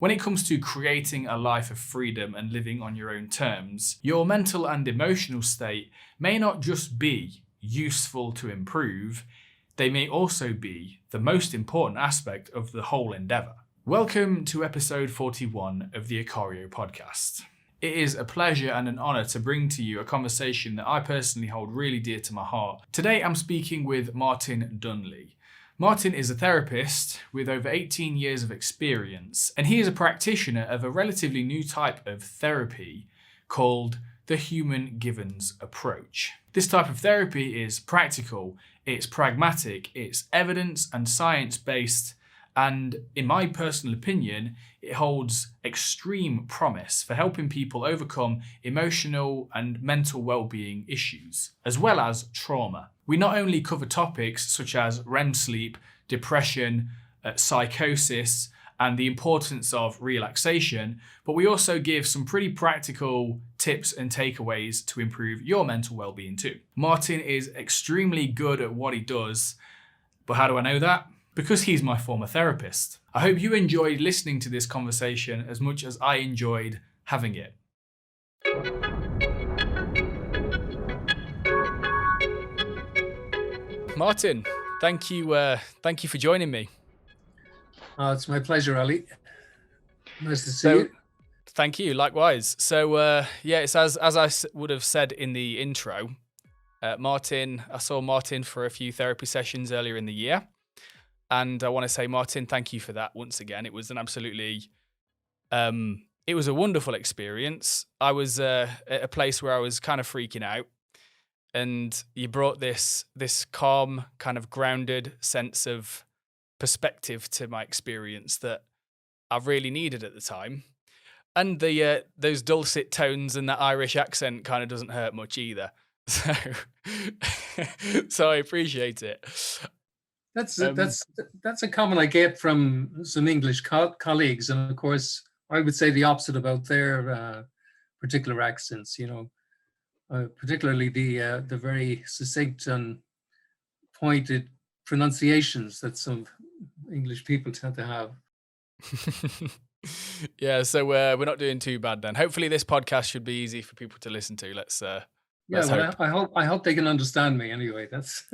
When it comes to creating a life of freedom and living on your own terms, your mental and emotional state may not just be useful to improve, they may also be the most important aspect of the whole endeavour. Welcome to episode 41 of the Ikario podcast. It is a pleasure and an honour to bring to you a conversation that I personally hold really dear to my heart. Today I'm speaking with Martin Dunlea. Martin is a therapist with over 18 years of experience, and he is a practitioner of a relatively new type of therapy called the human givens approach. This type of therapy is practical, it's pragmatic, it's evidence and science-based, and in my personal opinion, it holds extreme promise for helping people overcome emotional and mental well-being issues, as well as trauma. We not only cover topics such as REM sleep, depression, psychosis, and the importance of relaxation, but we also give some pretty practical tips and takeaways to improve your mental well-being too. Martin is extremely good at what he does, but how do I know that? Because he's my former therapist. I hope you enjoyed listening to this conversation as much as I enjoyed having it. Martin, thank you for joining me. It's my pleasure, Ali. Nice to see you. Thank you, likewise. So it's as I would have said in the intro, Martin, I saw Martin for a few therapy sessions earlier in the year. And I want to say, Martin, thank you for that once again. It was an absolutely, it was a wonderful experience. I was at a place where I was kind of freaking out. And you brought this calm, kind of grounded sense of perspective to my experience that I really needed at the time. And those dulcet tones and that Irish accent kind of doesn't hurt much either. So I appreciate it. That's a comment I get from some English colleagues, and of course, I would say the opposite about their particular accents. Particularly the very succinct and pointed pronunciations that some English people tend to have. Yeah, so we're not doing too bad then. Hopefully, this podcast should be easy for people to listen to. Let's hope. I hope they can understand me anyway. That's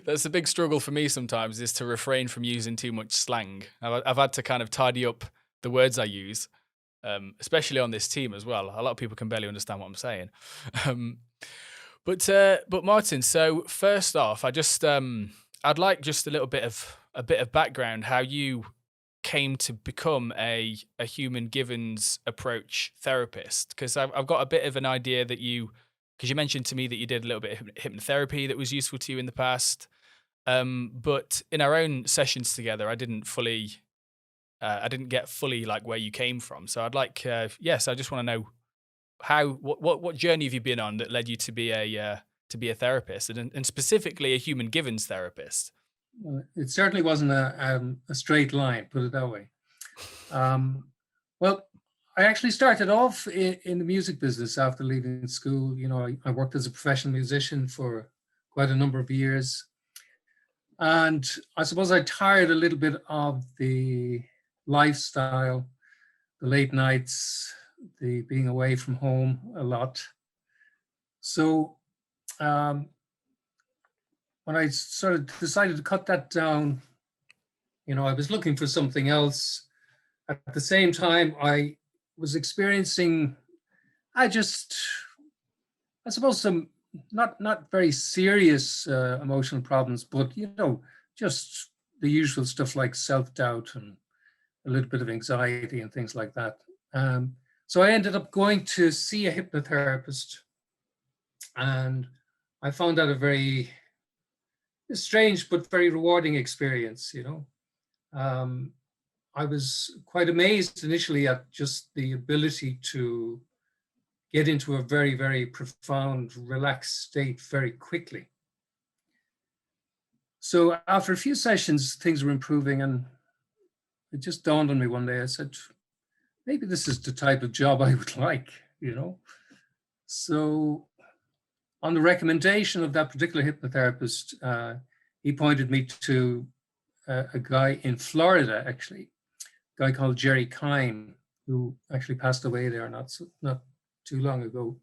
that's a big struggle for me sometimes, is to refrain from using too much slang. I've had to kind of tidy up the words I use, especially on this team as well. A lot of people can barely understand what I'm saying. But Martin, so first off, I'd like just a bit of background, how you came to become a human givens approach therapist, because I've got a bit of an idea that because you mentioned to me that you did a little bit of hypnotherapy that was useful to you in the past, but in our own sessions together, I didn't get fully like where you came from. So I'd like, I just want to know what journey have you been on that led you to be a therapist, and specifically a human givens therapist. Well, it certainly wasn't a straight line, put it that way. Well, I actually started off in the music business after leaving school. I worked as a professional musician for quite a number of years. And I suppose I tired a little bit of the lifestyle, the late nights, the being away from home a lot. So when I sort of decided to cut that down, I was looking for something else. At the same time, I was experiencing, I suppose some not very serious emotional problems, but just the usual stuff like self-doubt and a little bit of anxiety and things like that. So I ended up going to see a hypnotherapist, and I found that a very strange but very rewarding experience. I was quite amazed initially at just the ability to get into a very, very profound, relaxed state very quickly. So after a few sessions, things were improving, and it just dawned on me one day. I said, maybe this is the type of job I would like, So on the recommendation of that particular hypnotherapist, he pointed me to a guy in Florida, actually, guy called Jerry Kine, who actually passed away there not too long ago.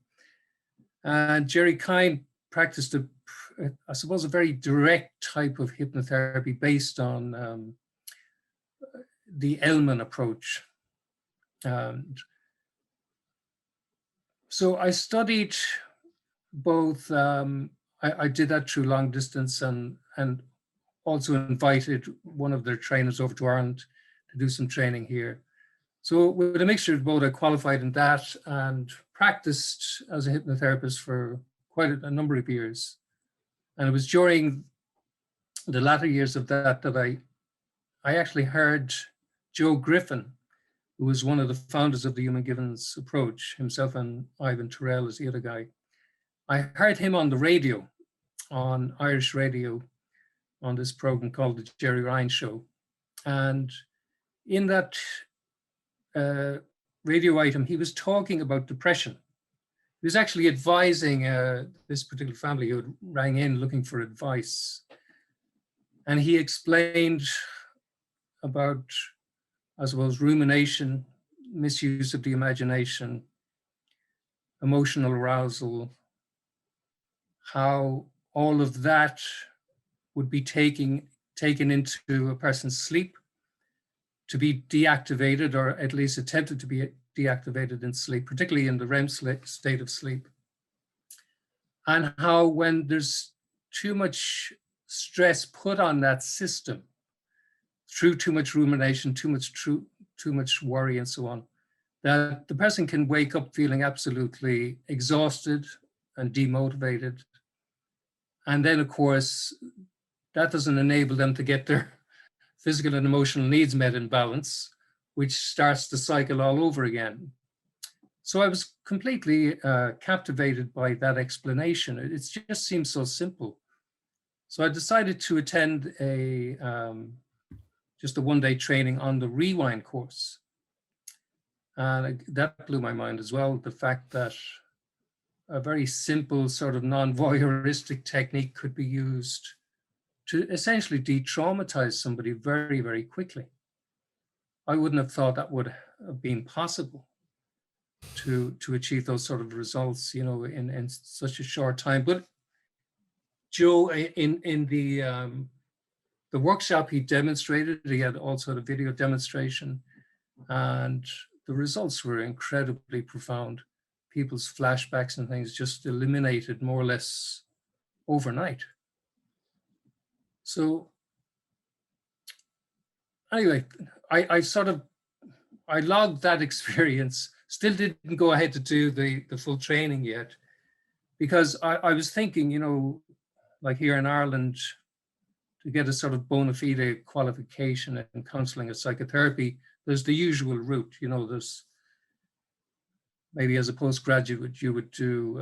And Jerry Kine practiced I suppose, a very direct type of hypnotherapy based on the Ellman approach. And so I studied both, I did that through long distance, and also invited one of their trainers over to Ireland to do some training here. So with a mixture of both, I qualified in that and practiced as a hypnotherapist for quite a number of years. And it was during the latter years of that I actually heard Joe Griffin, who was one of the founders of the Human Givens approach, himself and Ivan Terrell is the other guy. I heard him on the radio, on Irish radio, on this program called The Jerry Ryan Show. And in that radio item, he was talking about depression. He was actually advising this particular family who rang in looking for advice. And he explained about, I suppose, rumination, misuse of the imagination, emotional arousal, how all of that would be taken into a person's sleep to be deactivated, or at least attempted to be deactivated in sleep, particularly in the REM state of sleep. And how when there's too much stress put on that system, through too much rumination, too much worry and so on, that the person can wake up feeling absolutely exhausted and demotivated. And then, of course, that doesn't enable them to get their physical and emotional needs met in balance, which starts the cycle all over again. So I was completely captivated by that explanation. It just seems so simple. So I decided to attend just a one-day training on the Rewind course. And that blew my mind as well, the fact that a very simple sort of non-voyeuristic technique could be used to essentially de-traumatize somebody very, very quickly. I wouldn't have thought that would have been possible to achieve those sort of results, you know, in such a short time. But Joe, in the workshop, he demonstrated, he had also had a video demonstration, and the results were incredibly profound. People's flashbacks and things just eliminated more or less overnight. So anyway, I logged that experience, still didn't go ahead to do the full training yet, because I was thinking, you know, like here in Ireland, to get a sort of bona fide qualification in counseling or psychotherapy, there's the usual route, you know, there's maybe as a postgraduate, you would do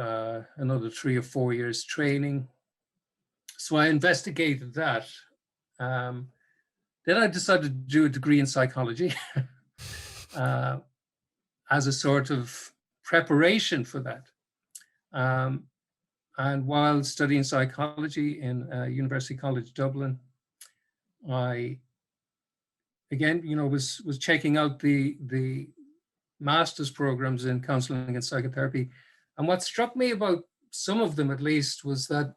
another 3 or 4 years training. So I investigated that. Then I decided to do a degree in psychology as a sort of preparation for that. And while studying psychology in University College Dublin, I, again, you know, was checking out the master's programs in counseling and psychotherapy. And what struck me about some of them, at least, was that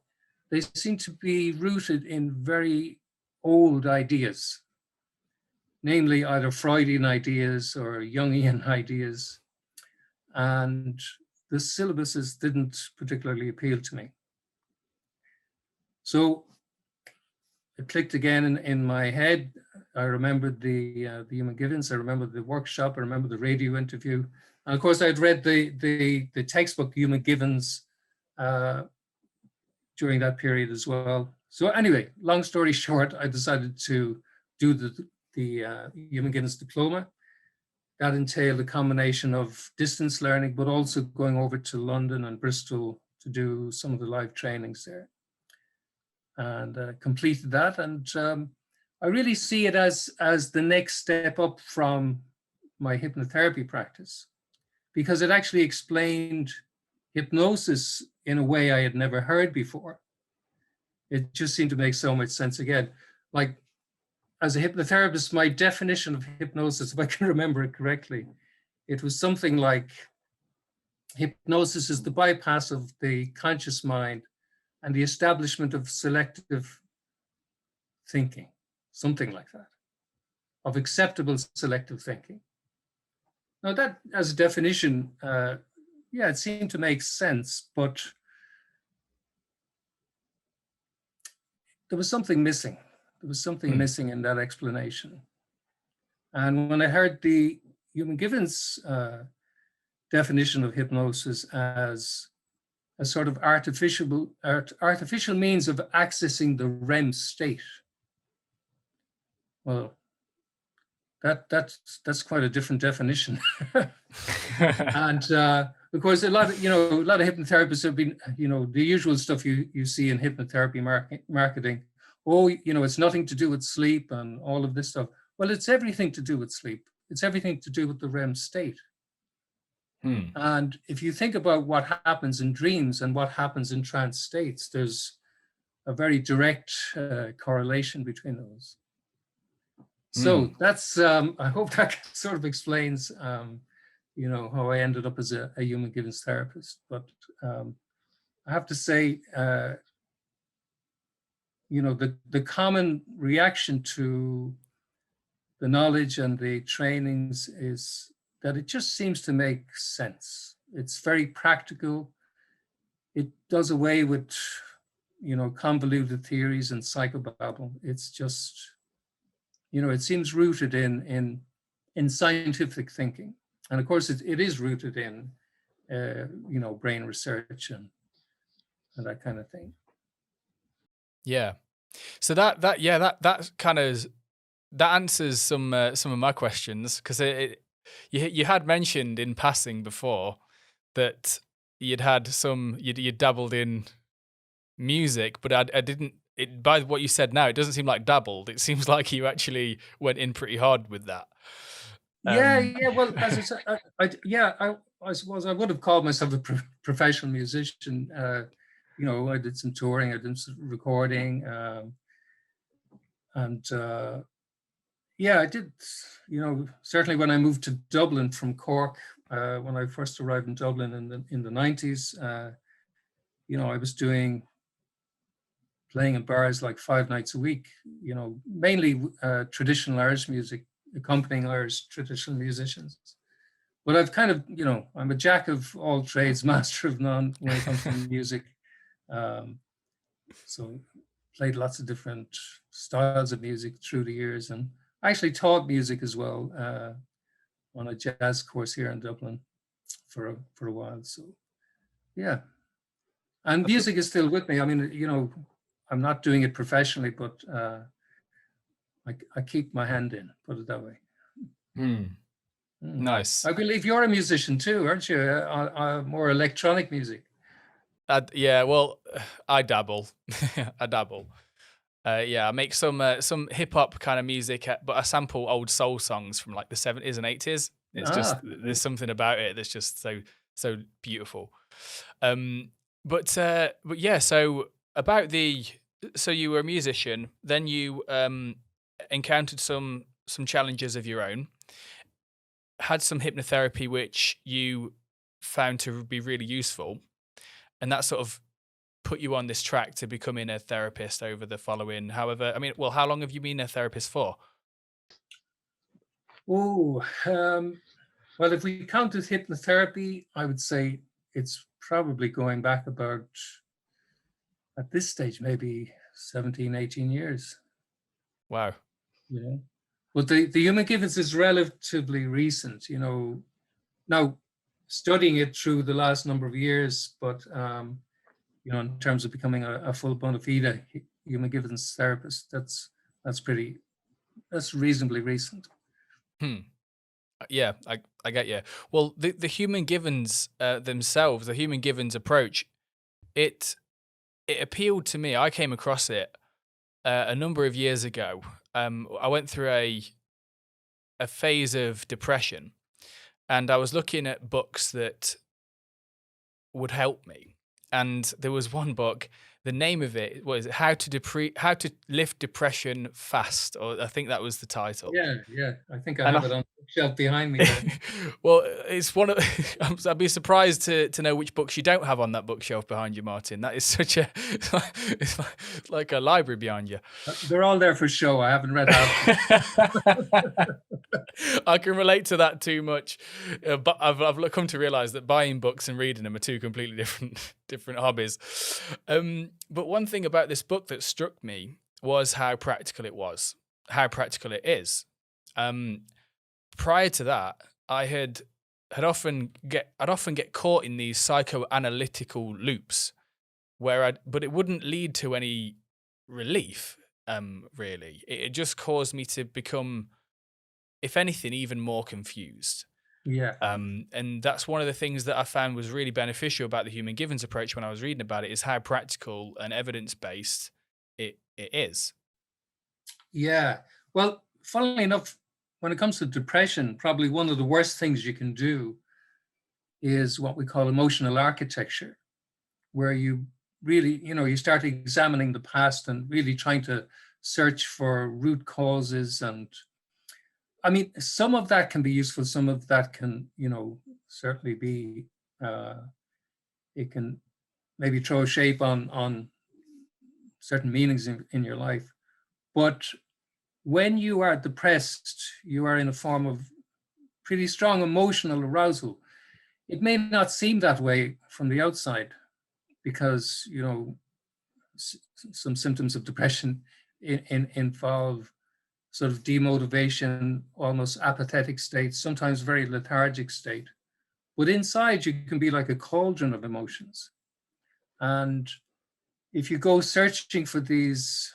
they seem to be rooted in very old ideas, namely either Freudian ideas or Jungian ideas. And the syllabuses didn't particularly appeal to me. So it clicked again in my head. I remembered the Human Givens, I remembered the workshop, I remember the radio interview. And of course, I'd read the textbook Human Givens during that period as well. So anyway, long story short, I decided to do the Human Givens diploma. That entailed a combination of distance learning, but also going over to London and Bristol to do some of the live trainings there. And completed that. And I really see it as the next step up from my hypnotherapy practice, because it actually explained hypnosis in a way I had never heard before. It just seemed to make so much sense again. Like as a hypnotherapist, my definition of hypnosis, if I can remember it correctly, it was something like hypnosis is the bypass of the conscious mind and the establishment of selective thinking, something like that, of acceptable selective thinking. Now that as a definition, yeah, it seemed to make sense, but there was something missing. There was something missing in that explanation. And when I heard the Human Givens definition of hypnosis as a sort of artificial means of accessing the REM state, well, that's quite a different definition. And of course, a lot of hypnotherapists have been, the usual stuff you see in hypnotherapy marketing. Oh, it's nothing to do with sleep and all of this stuff. Well, it's everything to do with sleep. It's everything to do with the REM state. And if you think about what happens in dreams and what happens in trance states, there's a very direct correlation between those. So that's, I hope that sort of explains, how I ended up as a Human Givens therapist. But I have to say, the common reaction to the knowledge and the trainings is that it just seems to make sense. It's very practical. It does away with, convoluted theories and psychobabble. It's just, it seems rooted in scientific thinking. And of course, it is rooted in, brain research and that kind of thing. Yeah. So that kind of, that answers some of my questions, because you had mentioned in passing before that you'd dabbled in music, but I didn't. By what you said now, it doesn't seem like dabbled. It seems like you actually went in pretty hard with that. Yeah. Well, as I said, I suppose I would have called myself a professional musician. I did some touring, I did some recording, and I did. Certainly when I moved to Dublin from Cork, when I first arrived in Dublin in the 90s, I was playing in bars like 5 nights a week. Mainly traditional Irish music, accompanying Irish traditional musicians. But I've kind of, I'm a jack of all trades, master of none when it comes to music. So played lots of different styles of music through the years, and I actually taught music as well on a jazz course here in Dublin for a while. So yeah, and music is still with me. I mean, I'm not doing it professionally, but I keep my hand in, put it that way. Nice. I believe you're a musician too, aren't you? More electronic music. Yeah, well, I dabble. I make some hip hop kind of music, but I sample old soul songs from like the 70s and 80s. It's just, there's something about it that's just so beautiful. But yeah, so you were a musician, then you encountered some challenges of your own, had some hypnotherapy which you found to be really useful, and that sort of put you on this track to becoming a therapist over the following, how long have you been a therapist for? Well, if we counted hypnotherapy, I would say it's probably going back about, at this stage, maybe 17, 18 years. Wow. But the Human Givens is relatively recent, now studying it through the last number of years, but in terms of becoming a full bona fide Human Givens therapist, that's reasonably recent. Yeah, I get you. Well, the Human Givens themselves, the Human Givens approach, it appealed to me. I came across it a number of years ago. I went through a phase of depression, and I was looking at books that would help me. And there was one book the name of it was How to Lift Depression Fast, or I think that was the title. Yeah. I think I And have it on the shelf behind me there. well, it's one of. I'd be surprised to know which books you don't have on that bookshelf behind you, Martin. That is such a. It's like a library behind you. They're all there for show. I haven't read half. I can relate to that too much, but I've come to realize that buying books and reading them are two completely different hobbies. But one thing about this book that struck me was how practical it was, how practical it is. Prior to that, I'd often get caught in these psychoanalytical loops but it wouldn't lead to any relief. Really, it just caused me to become, if anything, even more confused. Yeah. And that's one of the things that I found was really beneficial about the human givens approach when I was reading about it, is how practical and evidence-based it is. Yeah. Well, funnily enough, when it comes to depression, probably one of the worst things you can do is what we call emotional architecture, where you really, you start examining the past and really trying to search for root causes. And I mean, some of that can be useful. Some of that can, certainly be, it can maybe throw a shape on certain meanings in your life. But when you are depressed, you are in a form of pretty strong emotional arousal. It may not seem that way from the outside because, some symptoms of depression involve sort of demotivation, almost apathetic state, sometimes very lethargic state. But inside, you can be like a cauldron of emotions. And if you go searching for these,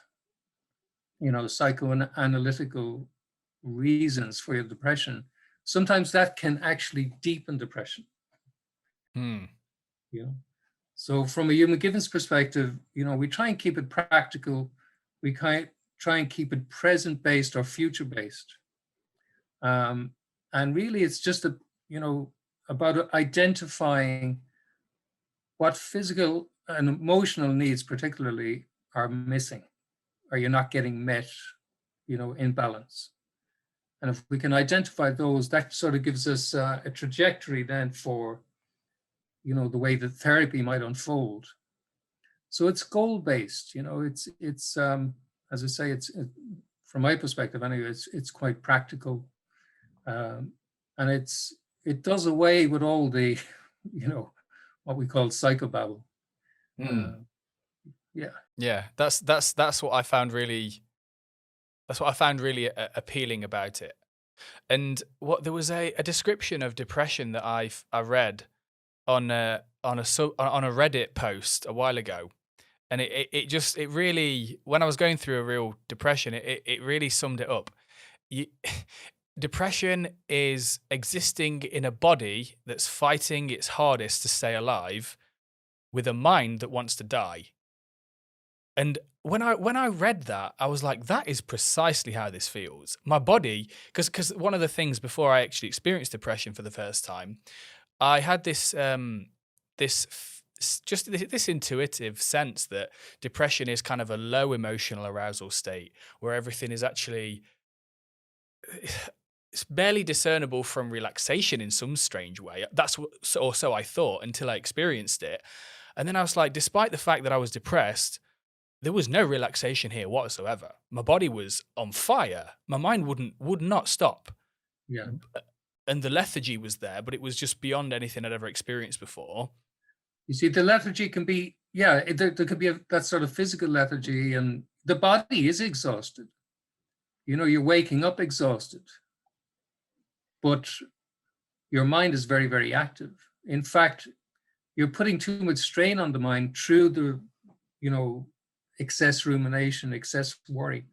psychoanalytical reasons for your depression, sometimes that can actually deepen depression. So from a human givens perspective, we try and keep it practical. We try and keep it present-based or future-based. And really, it's just about identifying what physical and emotional needs particularly are missing, or you're not getting met, in balance. And if we can identify those, that sort of gives us a trajectory then for, the way that therapy might unfold. So it's goal-based, it's as I say, it's from my perspective anyway, it's quite practical. And it does away with all the, what we call psychobabble. Yeah, that's what I found really appealing about it. And there was a description of depression that I read on a Reddit post a while ago, and it really, when I was going through a real depression, it really summed it up. Depression is existing in a body that's fighting its hardest to stay alive, with a mind that wants to die. And when I read that, I was like, that is precisely how this feels. My body, because one of the things before I actually experienced depression for the first time, I had this intuitive sense that depression is kind of a low emotional arousal state where everything is actually, it's barely discernible from relaxation in some strange way. Or so I thought until I experienced it. And then I was like, despite the fact that I was depressed, there was no relaxation here whatsoever. My body was on fire. My mind would not stop. Yeah. And the lethargy was there, but it was just beyond anything I'd ever experienced before. You see, the lethargy can be, there could be that sort of physical lethargy, and the body is exhausted. You're waking up exhausted, but your mind is very, very active. In fact, you're putting too much strain on the mind through the, excess rumination, excess worry.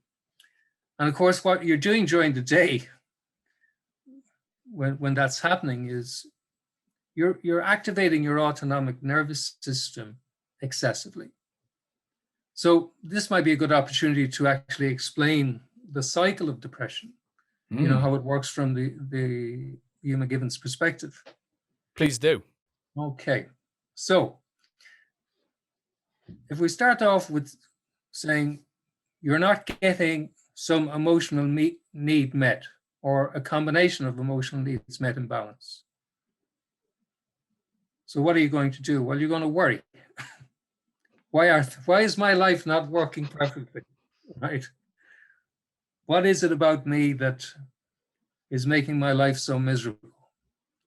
And of course, what you're doing during the day when that's happening is you're activating your autonomic nervous system excessively. So this might be a good opportunity to actually explain the cycle of depression, how it works from the human givens perspective. Please do. Okay. So if we start off with saying you're not getting some emotional need met, or a combination of emotional needs met in balance. So what are you going to do? Well, you're going to worry. Why is my life not working perfectly? Right? What is it about me that is making my life so miserable?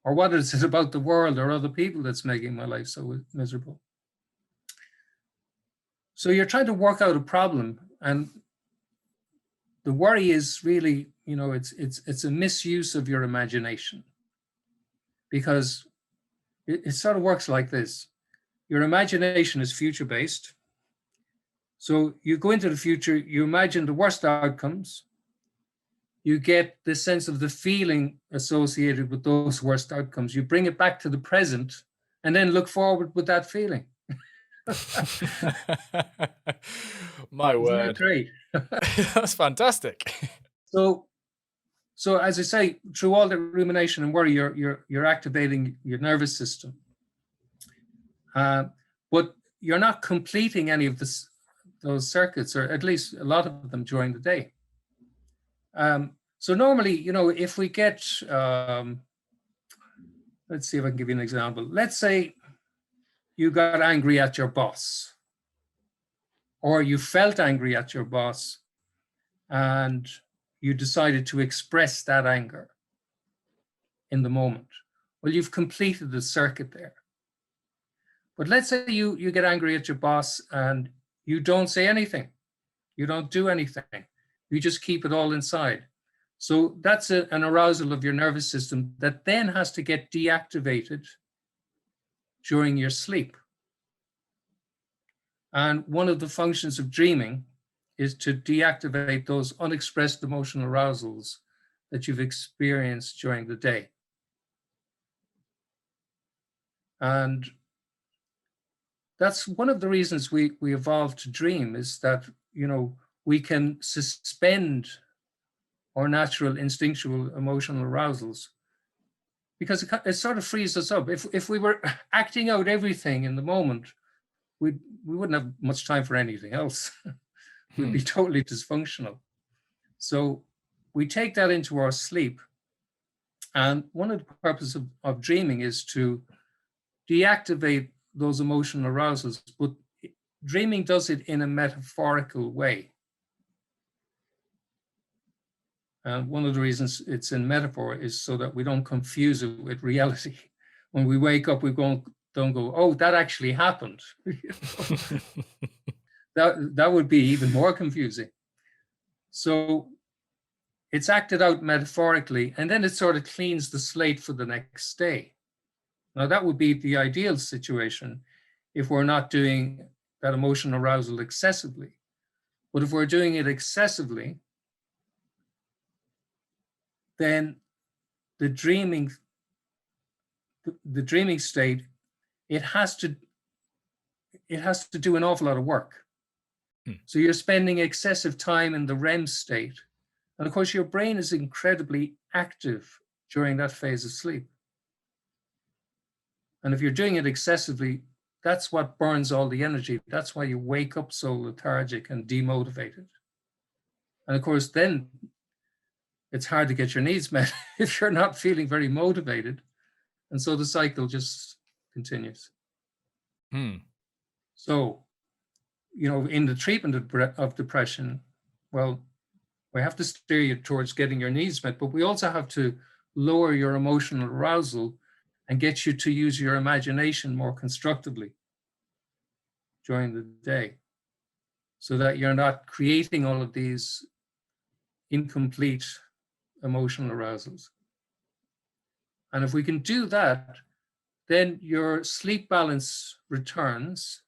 Or what is it about the world or other people that's making my life so miserable? So you're trying to work out a problem, and the worry is really, it's a misuse of your imagination, because it sort of works like this. Your imagination is future-based. So you go into the future, you imagine the worst outcomes, you get the sense of the feeling associated with those worst outcomes. You bring it back to the present and then look forward with that feeling. My Isn't that word. great? That's fantastic. So, as I say, through all the rumination and worry, you're activating your nervous system, but you're not completing any of those circuits, or at least a lot of them, during the day. So normally, if we get, let's see if I can give you an example. Let's say you got angry at your boss, or you felt angry at your boss, and you decided to express that anger in the moment. Well, you've completed the circuit there. But let's say you get angry at your boss and you don't say anything. You don't do anything. You just keep it all inside. So that's an arousal of your nervous system that then has to get deactivated during your sleep. And one of the functions of dreaming is to deactivate those unexpressed emotional arousals that you've experienced during the day. And that's one of the reasons we evolved to dream, is that, we can suspend our natural instinctual emotional arousals, because it sort of frees us up. If we were acting out everything in the moment, we wouldn't have much time for anything else. We'd be totally dysfunctional. So we take that into our sleep. And one of the purposes of dreaming is to deactivate those emotional arousals, but dreaming does it in a metaphorical way. And one of the reasons it's in metaphor is so that we don't confuse it with reality. When we wake up, we don't go, oh, that actually happened. That would be even more confusing. So it's acted out metaphorically, and then it sort of cleans the slate for the next day. Now, that would be the ideal situation if we're not doing that emotional arousal excessively. But if we're doing it excessively, then the dreaming state, it has to do an awful lot of work. So you're spending excessive time in the REM state. And of course, your brain is incredibly active during that phase of sleep. And if you're doing it excessively, that's what burns all the energy. That's why you wake up so lethargic and demotivated. And of course, then it's hard to get your needs met if you're not feeling very motivated. And so the cycle just continues. So, in the treatment of depression, well, we have to steer you towards getting your needs met, but we also have to lower your emotional arousal and get you to use your imagination more constructively during the day, so that you're not creating all of these incomplete emotional arousals. And if we can do that, then your sleep balance returns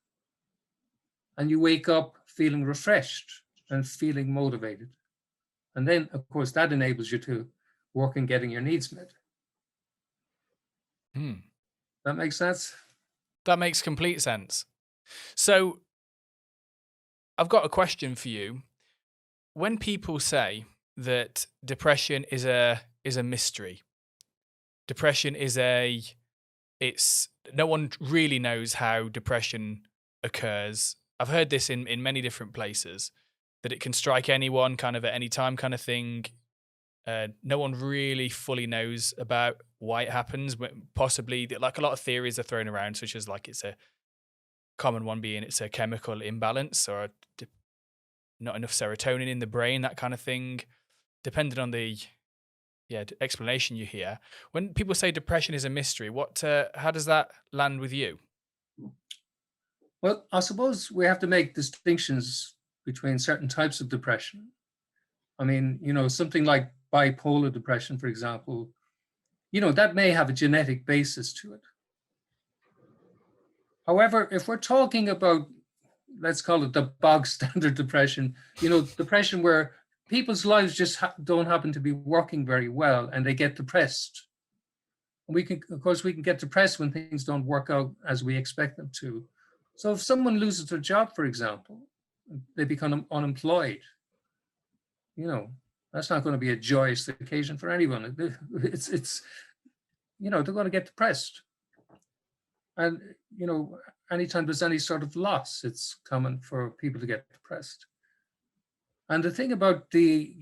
and you wake up feeling refreshed and feeling motivated. And then, of course, that enables you to work in getting your needs met. That makes sense? That makes complete sense. So I've got a question for you. When people say that depression is a mystery, depression is no one really knows how depression occurs. I've heard this in many different places, that it can strike anyone kind of at any time kind of thing. No one really fully knows about why it happens. Possibly, like a lot of theories are thrown around, such as like it's a common one being it's a chemical imbalance or not enough serotonin in the brain, that kind of thing. Depending on the explanation you hear, when people say depression is a mystery, how does that land with you? Well, I suppose we have to make distinctions between certain types of depression. I mean, something like bipolar depression, for example, that may have a genetic basis to it. However, if we're talking about, let's call it the bog standard depression, depression where people's lives just don't happen to be working very well and they get depressed. We can get depressed when things don't work out as we expect them to. So if someone loses their job, for example, they become unemployed, that's not going to be a joyous occasion for anyone. It's they're going to get depressed. And, anytime there's any sort of loss, it's common for people to get depressed. And the thing about the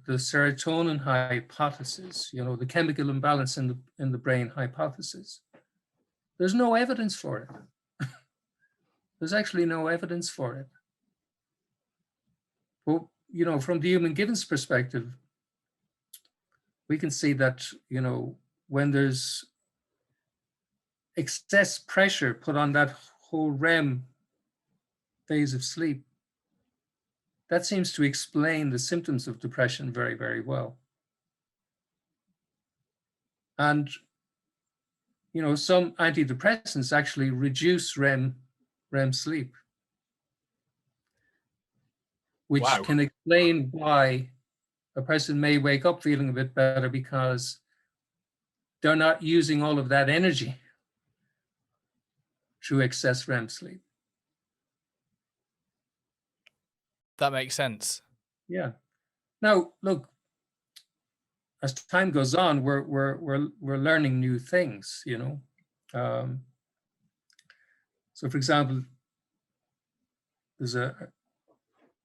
serotonin hypothesis, the chemical imbalance in the brain hypothesis, there's no evidence for it. There's actually no evidence for it. But, from the human Gibbons perspective, we can see that, when there's excess pressure put on that whole REM phase of sleep, that seems to explain the symptoms of depression very, very well. And, some antidepressants actually reduce REM sleep, which can explain why a person may wake up feeling a bit better because they're not using all of that energy through excess REM sleep. That makes sense. Yeah. Now, look, as time goes on, we're learning new things, So, for example, there's a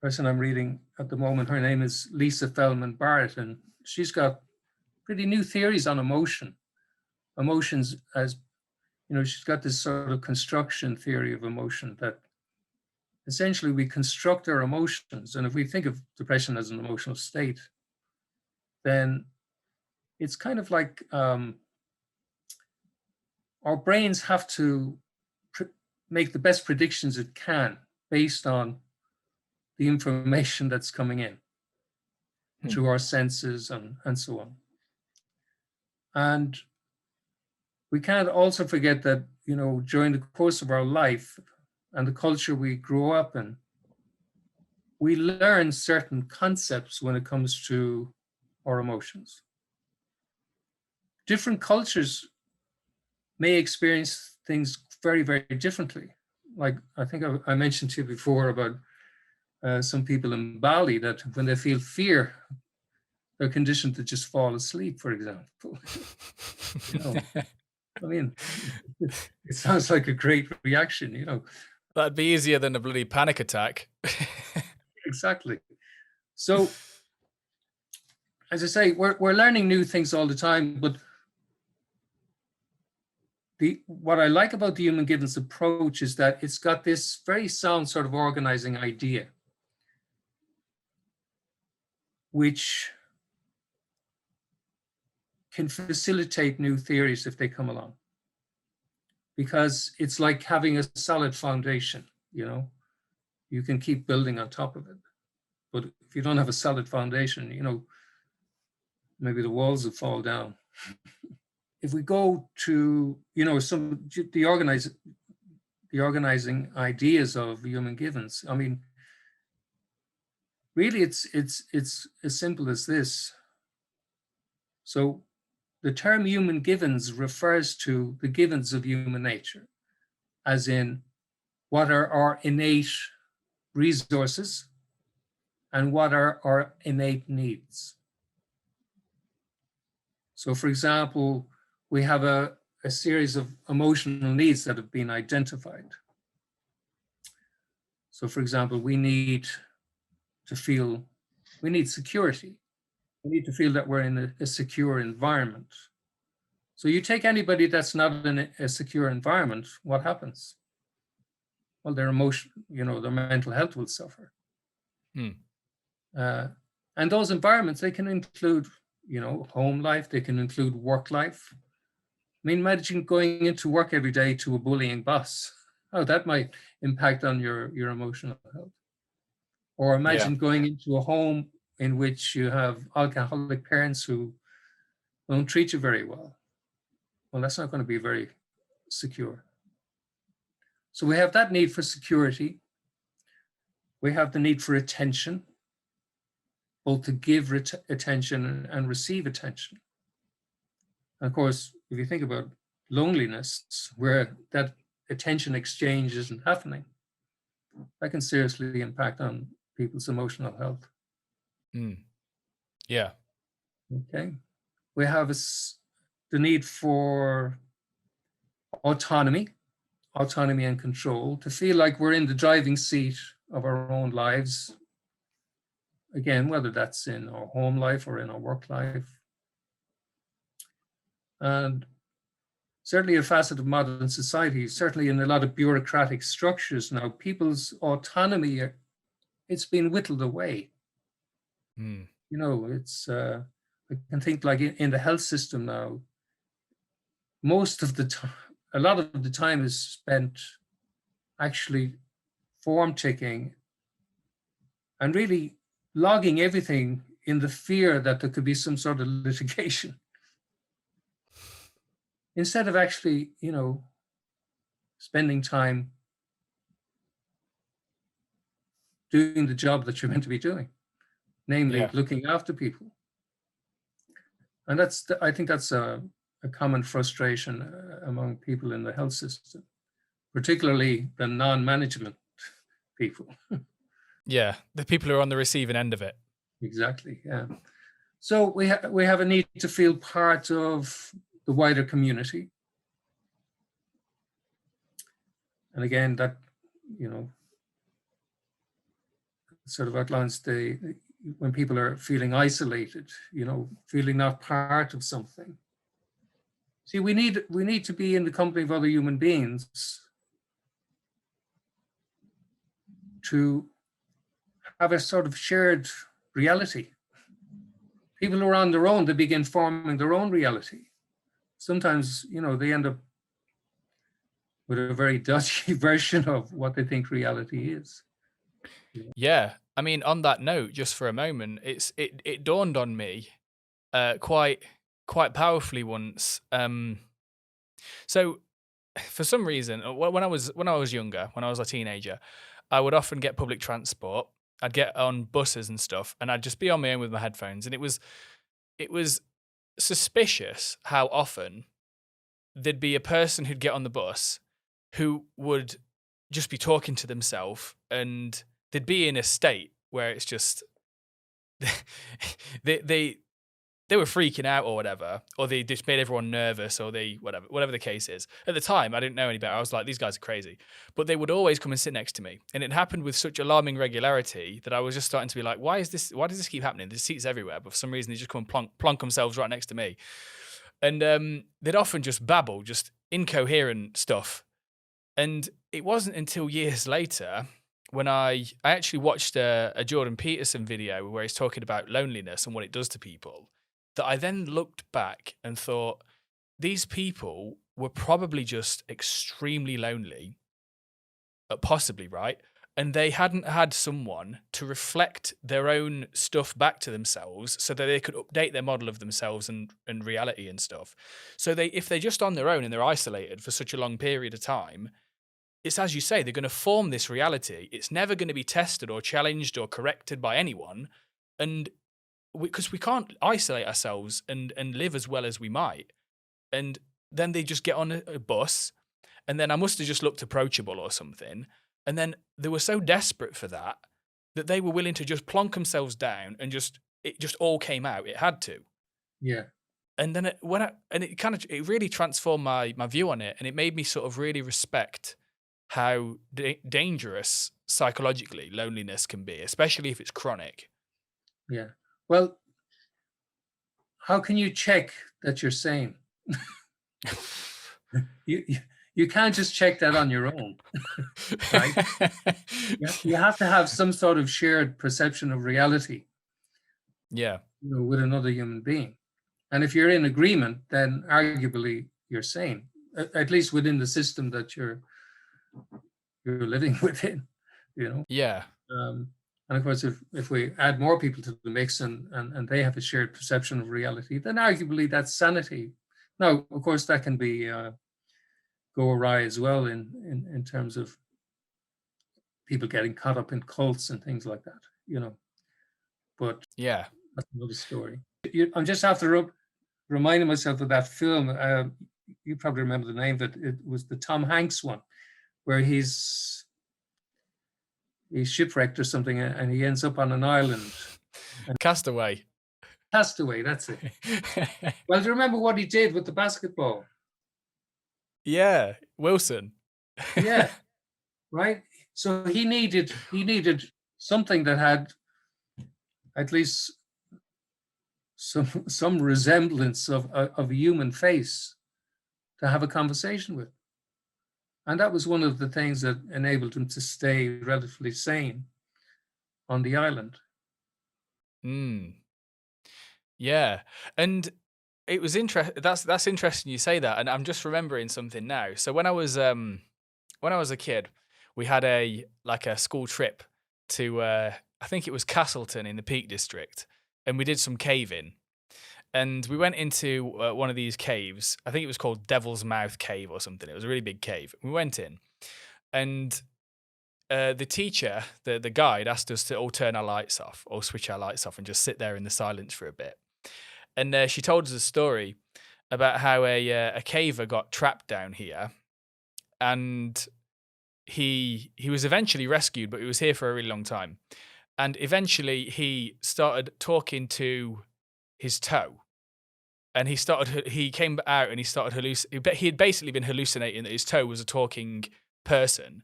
person I'm reading at the moment. Her name is Lisa Feldman Barrett, and she's got pretty new theories on emotions as, she's got this sort of construction theory of emotion that essentially we construct our emotions. And if we think of depression as an emotional state, then it's kind of like our brains have to make the best predictions it can based on the information that's coming in through our senses and so on. And we can't also forget that, during the course of our life and the culture we grew up in, we learn certain concepts when it comes to our emotions. Different cultures may experience things very, very differently. Like I think I mentioned to you before about some people in Bali that when they feel fear, they're conditioned to just fall asleep, for example. I mean, it sounds like a great reaction, That'd be easier than a bloody panic attack. Exactly. So, as I say, we're learning new things all the time, but what I like about the human Gibbons approach is that it's got this very sound sort of organizing idea, which can facilitate new theories if they come along. Because it's like having a solid foundation, you can keep building on top of it. But if you don't have a solid foundation, maybe the walls will fall down. If we go to, the organizing ideas of human Gibbons, I mean, really it's as simple as this. So the term human Gibbons refers to the Gibbons of human nature, as in what are our innate resources and what are our innate needs. So for example, we have a series of emotional needs that have been identified. So, for example, to feel, we need security. We need to feel that we're in a secure environment. So you take anybody that's not in a secure environment, what happens? Well, their emotion, their mental health will suffer. Hmm. And those environments, they can include, home life, they can include work life. I mean, imagine going into work every day to a bullying boss. How that might impact on your emotional health. Or Yeah. imagine going into a home in which you have alcoholic parents who don't treat you very well. Well, that's not going to be very secure. So we have that need for security. We have the need for attention, both to give attention and receive attention. And of course, if you think about loneliness, where that attention exchange isn't happening, that can seriously impact on people's emotional health. Hmm. Yeah. Okay. We have the need for autonomy and control, to feel like we're in the driving seat of our own lives. Again, whether that's in our home life or in our work life. And certainly a facet of modern society, certainly in a lot of bureaucratic structures now, people's autonomy, it's been whittled away. Hmm. It's, I can think like in the health system now, most of the time, a lot of the time is spent actually form ticking and really logging everything in the fear that there could be some sort of litigation, instead of actually, spending time doing the job that you're meant to be doing, namely Yeah. looking after people. And I think that's a common frustration among people in the health system, particularly the non-management people. Yeah. The people who are on the receiving end of it. Exactly. Yeah. So we have a need to feel part of the wider community. And again, that, sort of outlines when people are feeling isolated, feeling not part of something. See, we need to be in the company of other human beings to have a sort of shared reality. People who are on their own, they begin forming their own reality. Sometimes, they end up with a very dodgy version of what they think reality is. Yeah. I mean, on that note, just for a moment, it dawned on me quite powerfully once. So for some reason, when I was younger, when I was a teenager, I would often get public transport. I'd get on buses and stuff, and I'd just be on my own with my headphones, and it was suspicious how often there'd be a person who'd get on the bus who would just be talking to themselves, and they'd be in a state where it's just they they were freaking out or whatever, or they just made everyone nervous, or they whatever the case is. At the time, I didn't know any better. I was like, these guys are crazy. But they would always come and sit next to me, and it happened with such alarming regularity that I was just starting to be like, why does this keep happening? There's seats everywhere, but for some reason they just come and plonk themselves right next to me. And they'd often just babble, just incoherent stuff. And it wasn't until years later when I actually watched a Jordan Peterson video where he's talking about loneliness and what it does to people, that I then looked back and thought, these people were probably just extremely lonely, possibly, right? And they hadn't had someone to reflect their own stuff back to themselves so that they could update their model of themselves and reality and stuff. So if they're just on their own and they're isolated for such a long period of time, it's as you say, they're going to form this reality. It's never going to be tested or challenged or corrected by anyone. And because we can't isolate ourselves and live as well as we might. And then they just get on a bus, and then I must have just looked approachable or something. And then they were so desperate for that they were willing to just plonk themselves down and it just all came out. It had to. Yeah. And then it really transformed my view on it, and it made me sort of really respect how dangerous psychologically loneliness can be, especially if it's chronic. Yeah. Well, how can you check that you're sane? You, you, you can't just check that on your own, right? You have to have some sort of shared perception of reality, Yeah. with another human being. And if you're in agreement, then arguably you're sane, at least within the system that you're living within, you know. Yeah. And of course, if we add more people to the mix and they have a shared perception of reality, then arguably that's sanity. Now, of course, that can be go awry as well in terms of people getting caught up in cults and things like that. But Yeah. that's another story. I'm just after reminding myself of that film. You probably remember the name of it. It was the Tom Hanks one, where he's shipwrecked or something, and he ends up on an island. Castaway. Castaway, that's it. Well, do you remember what he did with the basketball? Yeah, Wilson. Yeah, right. So he needed something that had at least some resemblance of a human face to have a conversation with. And that was one of the things that enabled him to stay relatively sane on the island. Mm. Yeah, and it was interesting. That's interesting you say that, and I'm just remembering something now. So when I was a kid, we had a school trip to I think it was Castleton in the Peak District, and we did some caving. And we went into one of these caves. I think it was called Devil's Mouth Cave or something. It was a really big cave. We went in, and the teacher, the guide, asked us to all turn our lights off or switch our lights off and just sit there in the silence for a bit. And she told us a story about how a caver got trapped down here, and he was eventually rescued, but he was here for a really long time. And eventually, he started talking to his toe. And he came out and he started he had basically been hallucinating that his toe was a talking person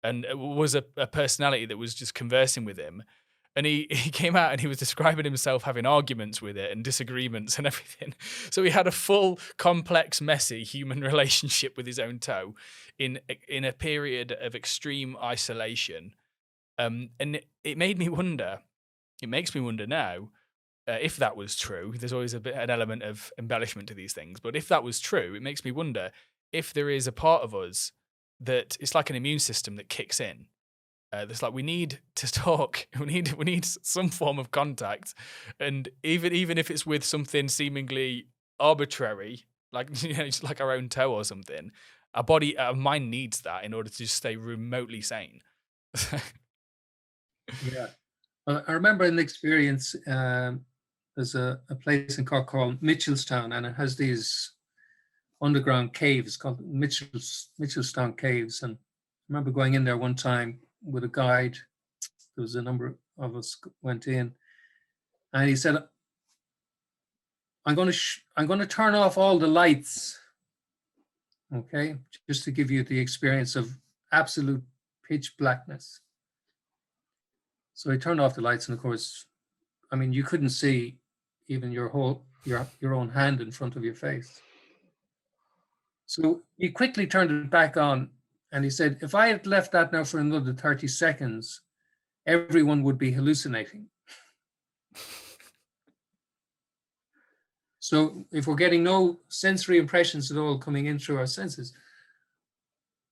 and was a personality that was just conversing with him. And he came out and he was describing himself having arguments with it and disagreements and everything. So he had a full, complex, messy human relationship with his own toe in a period of extreme isolation. And it made me wonder, it makes me wonder now, if that was true. There's always an element of embellishment to these things, but if that was true, it makes me wonder if there is a part of us that it's like an immune system that kicks in. That's like we need to talk. We need some form of contact, and even if it's with something seemingly arbitrary, like just like our own toe or something, our mind needs that in order to just stay remotely sane. Yeah, I remember an experience. There's a place in Cork called Mitchelstown, and it has these underground caves called Mitchelstown Caves. And I remember going in there one time with a guide. There was a number of us went in, and he said, "I'm going to turn off all the lights, okay, just to give you the experience of absolute pitch blackness." So he turned off the lights, and of course, I mean, you couldn't see even your own hand in front of your face. So he quickly turned it back on, and he said, "If I had left that now for another 30 seconds, everyone would be hallucinating." So if we're getting no sensory impressions at all coming in through our senses,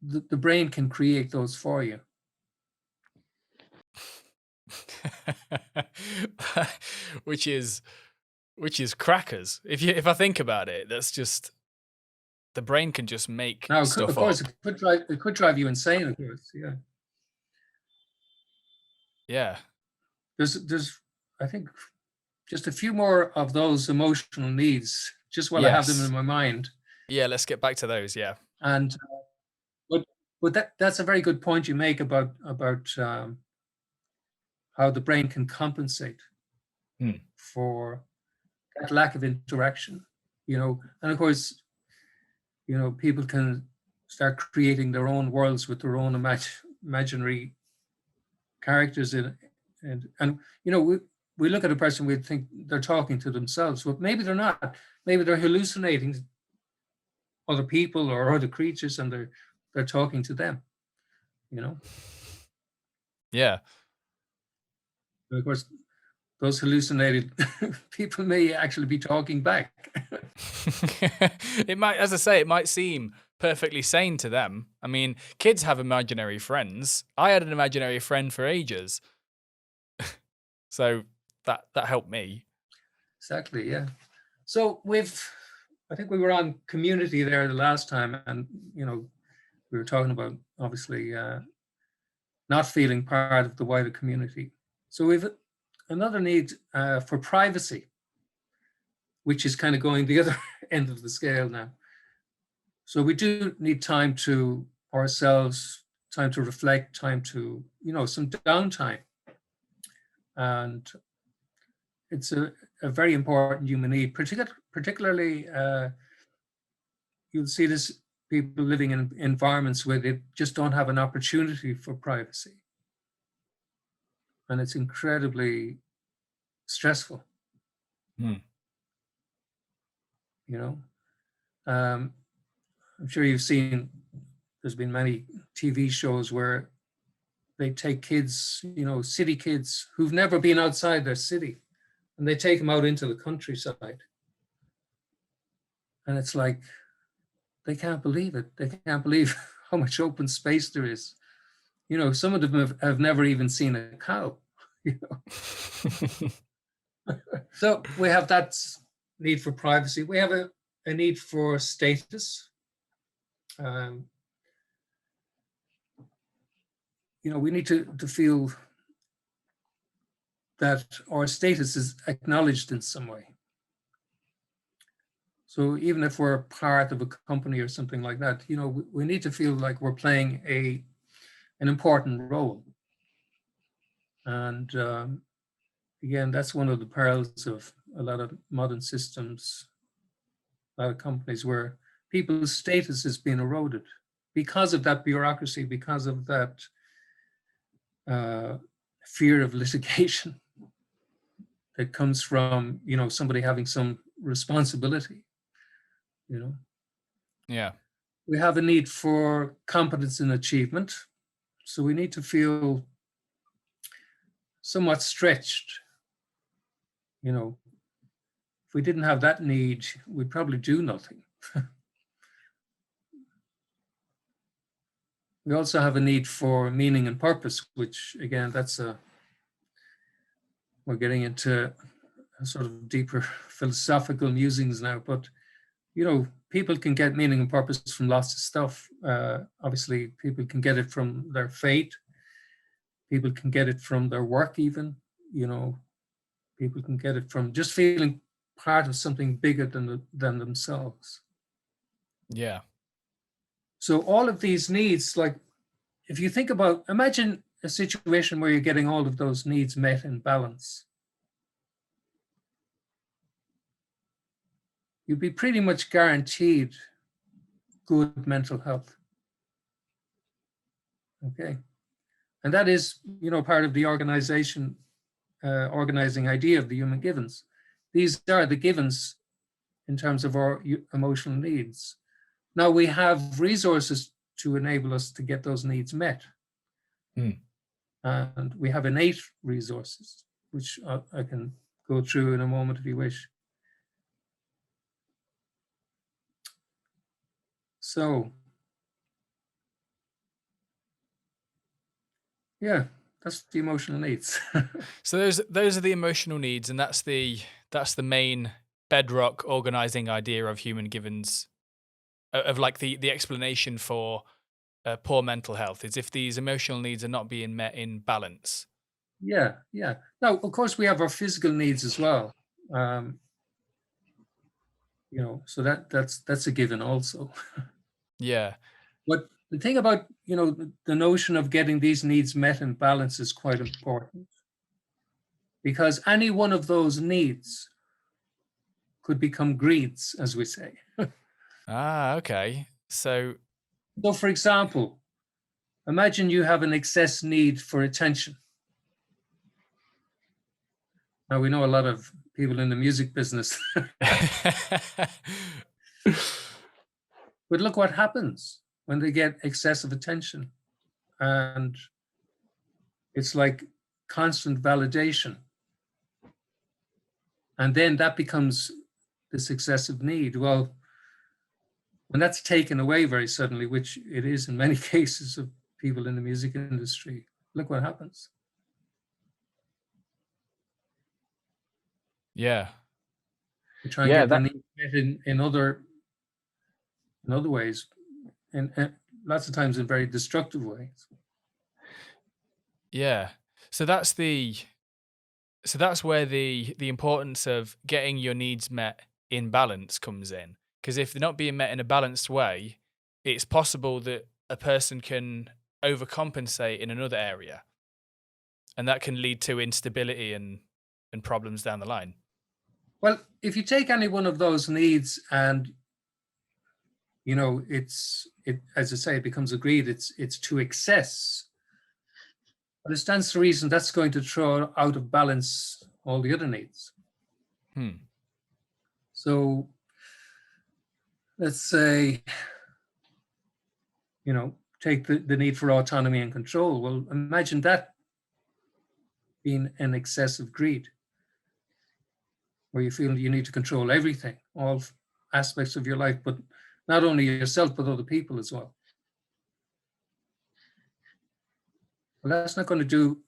the brain can create those for you. which is crackers. If I think about it, that's just the brain can just make Now, stuff of course, up. it could drive you insane. Of course, yeah. Yeah. There's I think just a few more of those emotional needs, just while I have them Yes. in my mind. Yeah. Let's get back to those. Yeah. And but that's a very good point you make about how the brain can compensate for that lack of interaction. And of course, people can start creating their own worlds with their own imaginary characters in it. And we look at a person, we think they're talking to themselves, but maybe they're not. Maybe they're hallucinating other people or other creatures, and they're talking to them. Yeah. And of course, those hallucinated people may actually be talking back. It might, as I say, it might seem perfectly sane to them. I mean, kids have imaginary friends. I had an imaginary friend for ages. So that helped me. Exactly, yeah. So I think we were on community there the last time, and we were talking about obviously not feeling part of the wider community. So we've another need for privacy, which is kind of going the other end of the scale now. So we do need time to ourselves, time to reflect, time to, some downtime. And it's a very important human need, particularly you'll see this people living in environments where they just don't have an opportunity for privacy. And it's incredibly stressful. I'm sure you've seen, there's been many TV shows where they take kids, city kids who've never been outside their city, and they take them out into the countryside. And it's like, they can't believe it. They can't believe how much open space there is. Some of them have never even seen a cow. So we have that need for privacy. We have a need for status. We need to feel that our status is acknowledged in some way. So even if we're part of a company or something like that, we need to feel like we're playing an important role. And again, that's one of the perils of a lot of modern systems, a lot of companies, where people's status is being eroded because of that bureaucracy, because of that fear of litigation that comes from, somebody having some responsibility. Yeah. We have a need for competence and achievement. So we need to feel somewhat stretched. If we didn't have that need, we'd probably do nothing. We also have a need for meaning and purpose, which again, we're getting into a sort of deeper philosophical musings now, but people can get meaning and purpose from lots of stuff. Obviously, people can get it from their faith. People can get it from their work even. People can get it from just feeling part of something bigger than themselves. Yeah. So all of these needs, like if you think about, imagine a situation where you're getting all of those needs met in balance. You'd be pretty much guaranteed good mental health. Okay. And that is, part of the organizing idea of the human givens. These are the givens in terms of our emotional needs. Now we have resources to enable us to get those needs met. And we have innate resources, which I can go through in a moment if you wish. So, yeah, that's the emotional needs. So those are the emotional needs, and that's the main bedrock organizing idea of human givens, of like the explanation for poor mental health is if these emotional needs are not being met in balance. Yeah. Now, of course, we have our physical needs as well. So that's a given also. Yeah. But the thing about, the notion of getting these needs met in balance is quite important, because any one of those needs could become greeds, as we say. Okay. So So, for example, imagine you have an excess need for attention. Now, we know a lot of people in the music business, but look what happens when they get excessive attention. And it's like constant validation. And then that becomes this excessive need. Well, when that's taken away very suddenly, which it is in many cases of people in the music industry, look what happens. Yeah. They try and Yeah, get their that needs met in other ways, and lots of times in very destructive ways. Yeah. So that's where the importance of getting your needs met in balance comes in. Because if they're not being met in a balanced way, it's possible that a person can overcompensate in another area. And that can lead to instability and problems down the line. Well, if you take any one of those needs and it as I say, it becomes agreed it's to excess, but it stands to reason that's going to throw out of balance all the other needs. So let's say, take the need for autonomy and control. Well, imagine that being an excessive greed, where you feel you need to control everything, all aspects of your life, but not only yourself, but other people as well. Well, that's not going to do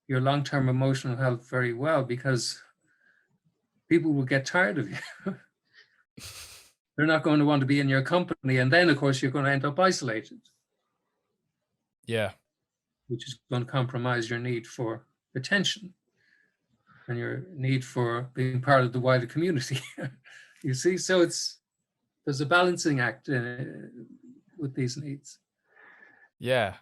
your long-term emotional health very well, because people will get tired of you. They're not going to want to be in your company. And then, of course, you're going to end up isolated. Yeah. Which is going to compromise your need for attention and your need for being part of the wider community. You see, so there's a balancing act with these needs. Yeah.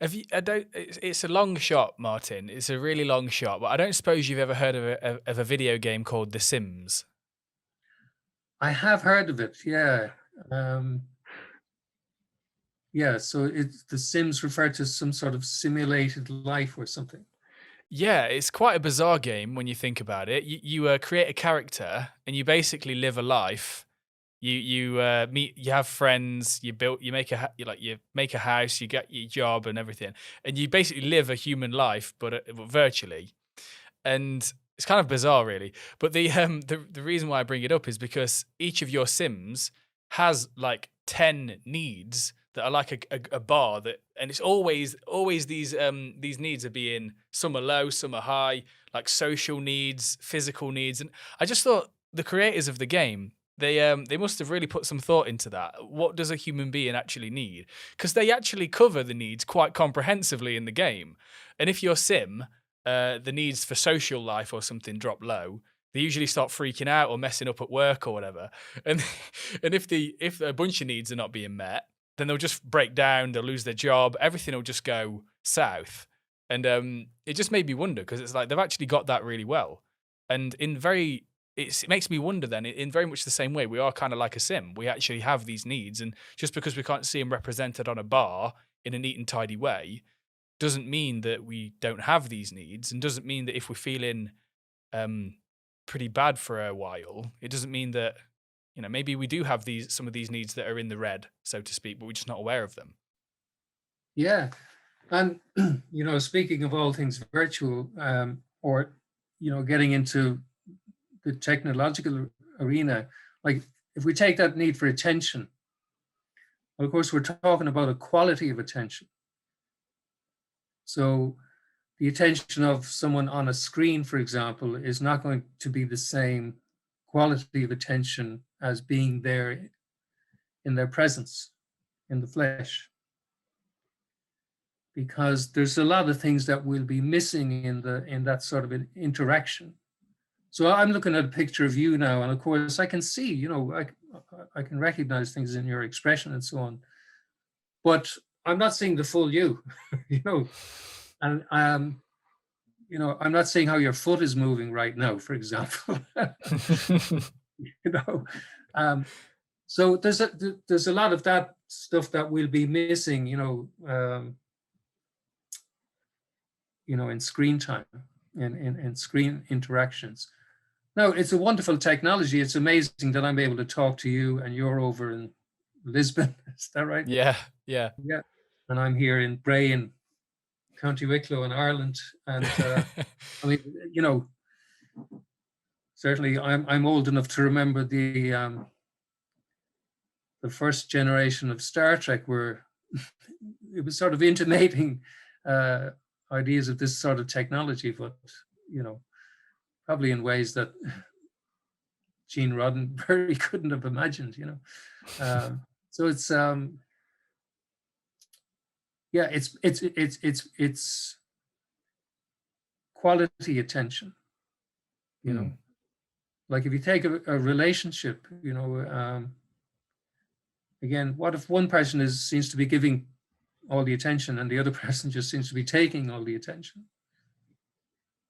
It's a long shot, Martin. It's a really long shot, but I don't suppose you've ever heard of a video game called The Sims. I have heard of it, yeah. Yeah, so The Sims refer to some sort of simulated life or something. Yeah, it's quite a bizarre game when you think about it. You create a character and you basically live a life. You meet, you have friends, you make a house, you get your job and everything, and you basically live a human life, but virtually. And it's kind of bizarre, really. But the reason why I bring it up is because each of your Sims has like 10 needs that are like a bar and it's always these needs are being, some are low, some are high, like social needs, physical needs. And I just thought the creators of the game, they must have really put some thought into that. What does a human being actually need? Because they actually cover the needs quite comprehensively in the game. And if your Sim, the needs for social life or something drop low, they usually start freaking out or messing up at work or whatever. And if a bunch of needs are not being met, then they'll just break down, they'll lose their job, everything will just go south. And it just made me wonder, because it's like they've actually got that really well. And it makes me wonder then, in very much the same way, we are kind of like a Sim. We actually have these needs, and just because we can't see them represented on a bar in a neat and tidy way doesn't mean that we don't have these needs, and doesn't mean that if we're feeling pretty bad for a while, it doesn't mean that, maybe we do have some of these needs that are in the red, so to speak, but we're just not aware of them. Yeah. And, speaking of all things virtual, or, getting into the technological arena, like if we take that need for attention, well, of course, we're talking about a quality of attention. So the attention of someone on a screen, for example, is not going to be the same quality of attention as being there in their presence, in the flesh. Because there's a lot of things that will be missing in that sort of an interaction. So I'm looking at a picture of you now, and of course I can see, I can recognize things in your expression and so on, but I'm not seeing the full you, and I'm not seeing how your foot is moving right now, for example. So there's a lot of that stuff that we'll be missing, in screen time and in screen interactions. Now, it's a wonderful technology. It's amazing that I'm able to talk to you and you're over in Lisbon. Is that right? Yeah, yeah. Yeah. And I'm here in Bray in County Wicklow in Ireland. And I mean, certainly I'm old enough to remember the first generation of Star Trek, where it was sort of intimating ideas of this sort of technology, but probably in ways that Gene Roddenberry couldn't have imagined. So it's it's quality attention. Like if you take a relationship, again, what if one person seems to be giving all the attention and the other person just seems to be taking all the attention?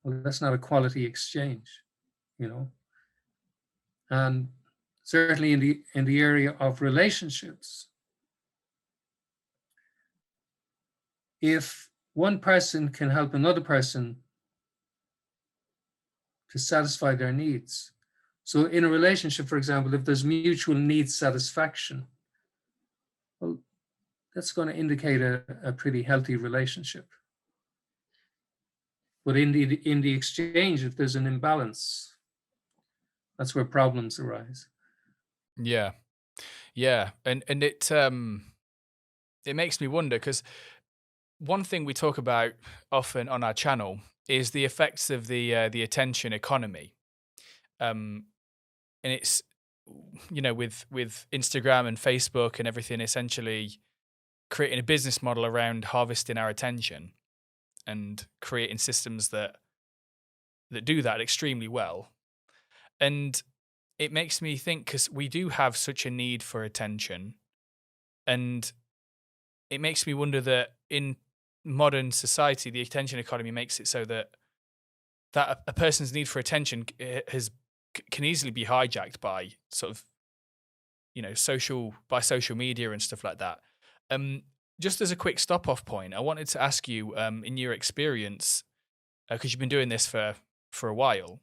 Well, that's not a quality exchange, And certainly in the area of relationships, if one person can help another person to satisfy their needs. So in a relationship, for example, if there's mutual needs satisfaction, well, that's going to indicate a pretty healthy relationship. But in the exchange, if there's an imbalance, that's where problems arise. Yeah. And it makes me wonder, because one thing we talk about often on our channel is the effects of the attention economy. And it's, with Instagram and Facebook and everything, essentially creating a business model around harvesting our attention and creating systems that do that extremely well. And it makes me think, because we do have such a need for attention, and it makes me wonder that in modern society, the attention economy makes it so that a person's need for attention can easily be hijacked by sort of, social media and stuff like that. Just as a quick stop-off point, I wanted to ask you, in your experience, because you've been doing this for a while,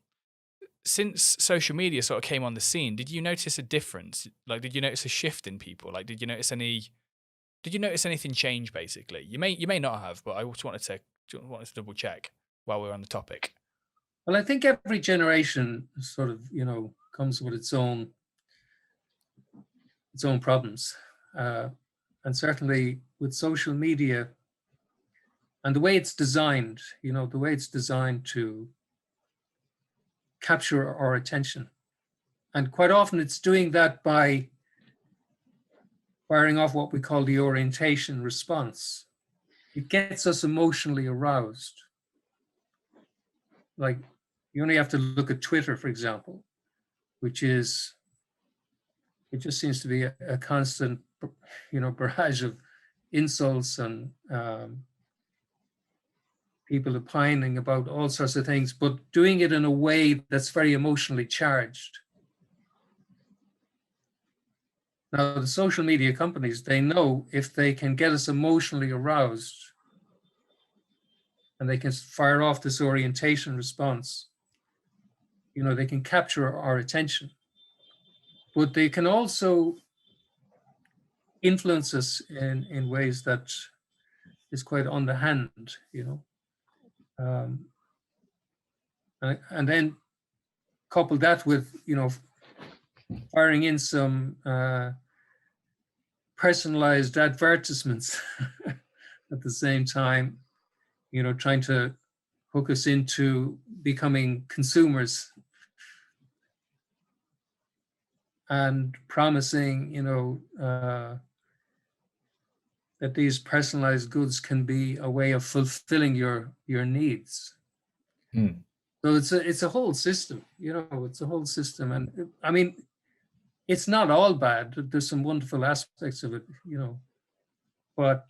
since social media sort of came on the scene, did you notice a difference? Like, did you notice a shift in people? Like, did you notice anything change? Basically, you may not have, but I just wanted to double check while we're on the topic. Well, I think every generation sort of, comes with its own problems. And certainly with social media and the way it's designed, to capture our attention. And quite often it's doing that by firing off what we call the orientation response. It gets us emotionally aroused. Like, you only have to look at Twitter, for example, it just seems to be a constant, barrage of insults and people opining about all sorts of things, but doing it in a way that's very emotionally charged. Now, the social media companies, they know if they can get us emotionally aroused and they can fire off this orientation response, they can capture our attention. But they can also influence us in ways that is quite underhand, and then couple that with, firing in some personalized advertisements at the same time, trying to hook us into becoming consumers and promising, that these personalized goods can be a way of fulfilling your needs. So it's a whole system, it's a whole system. And I mean, it's not all bad. There's some wonderful aspects of it, but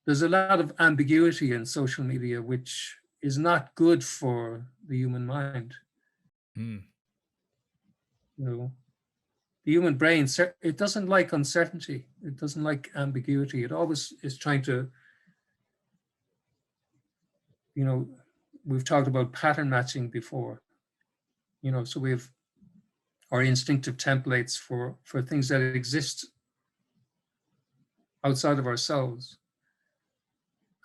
there's a lot of ambiguity in social media, which is not good for the human mind. the human brain, it doesn't like uncertainty. It doesn't like ambiguity. It always is trying to, we've talked about pattern matching before, so we have our instinctive templates for things that exist outside of ourselves.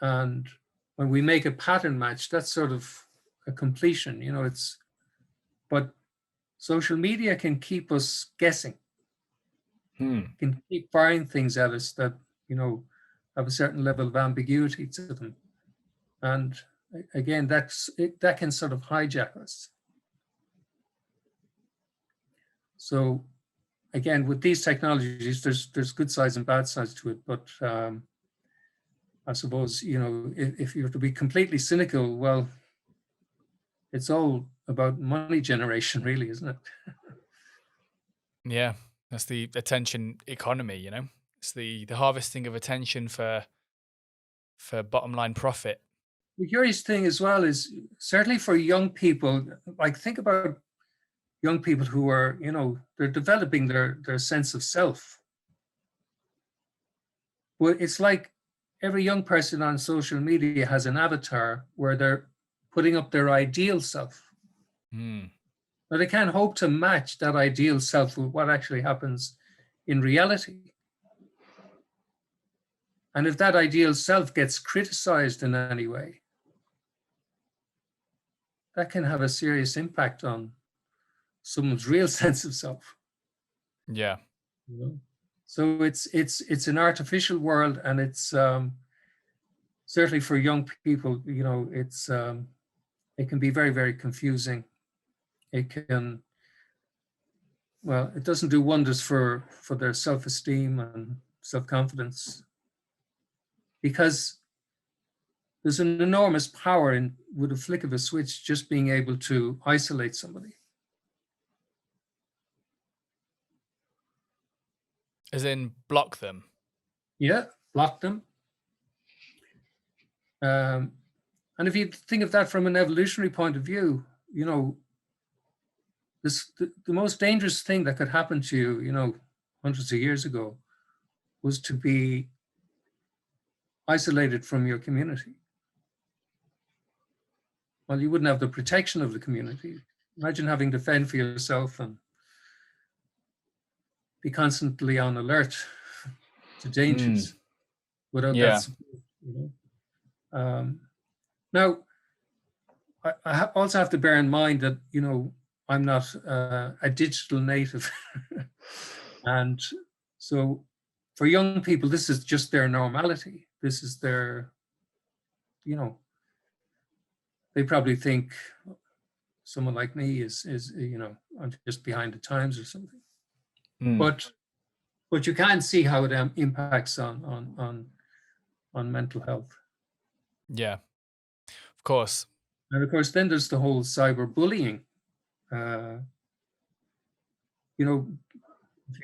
And when we make a pattern match, that's sort of a completion, but social media can keep us guessing, can keep firing things at us that, have a certain level of ambiguity to them. And again, that can sort of hijack us. So again, with these technologies, there's good sides and bad sides to it, but I suppose, if you were to be completely cynical, well, it's all about money generation, really, isn't it? Yeah, that's the attention economy, It's the harvesting of attention for bottom line profit. The curious thing as well is certainly for young people, like think about young people who are, they're developing their sense of self. Well, it's like every young person on social media has an avatar where they're putting up their ideal self. But they can't hope to match that ideal self with what actually happens in reality. And if that ideal self gets criticized in any way, that can have a serious impact on someone's real sense of self. Yeah. So it's an artificial world, and it's certainly for young people, it's it can be very, very confusing. It can, well, it doesn't do wonders for their self-esteem and self-confidence, because there's an enormous power in, with a flick of a switch, just being able to isolate somebody. As in block them? Yeah, block them. And if you think of that from an evolutionary point of view, the most dangerous thing that could happen to you, hundreds of years ago, was to be isolated from your community. Well, you wouldn't have the protection of the community. Imagine having to fend for yourself and be constantly on alert to dangers without that support. Now, I also have to bear in mind that, I'm not a digital native. And so for young people, this is just their normality. This is their, they probably think someone like me is I'm just behind the times or something. But you can see how it impacts on mental health. Yeah, of course. And of course, then there's the whole cyberbullying. If you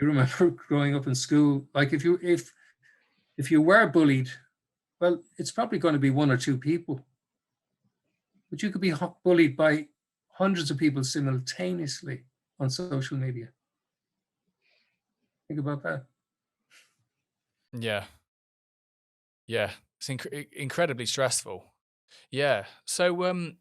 remember growing up in school, like if you were bullied, well, it's probably going to be one or two people, but you could be bullied by hundreds of people simultaneously on social media. Think about that. Yeah. It's incredibly stressful. Yeah. So we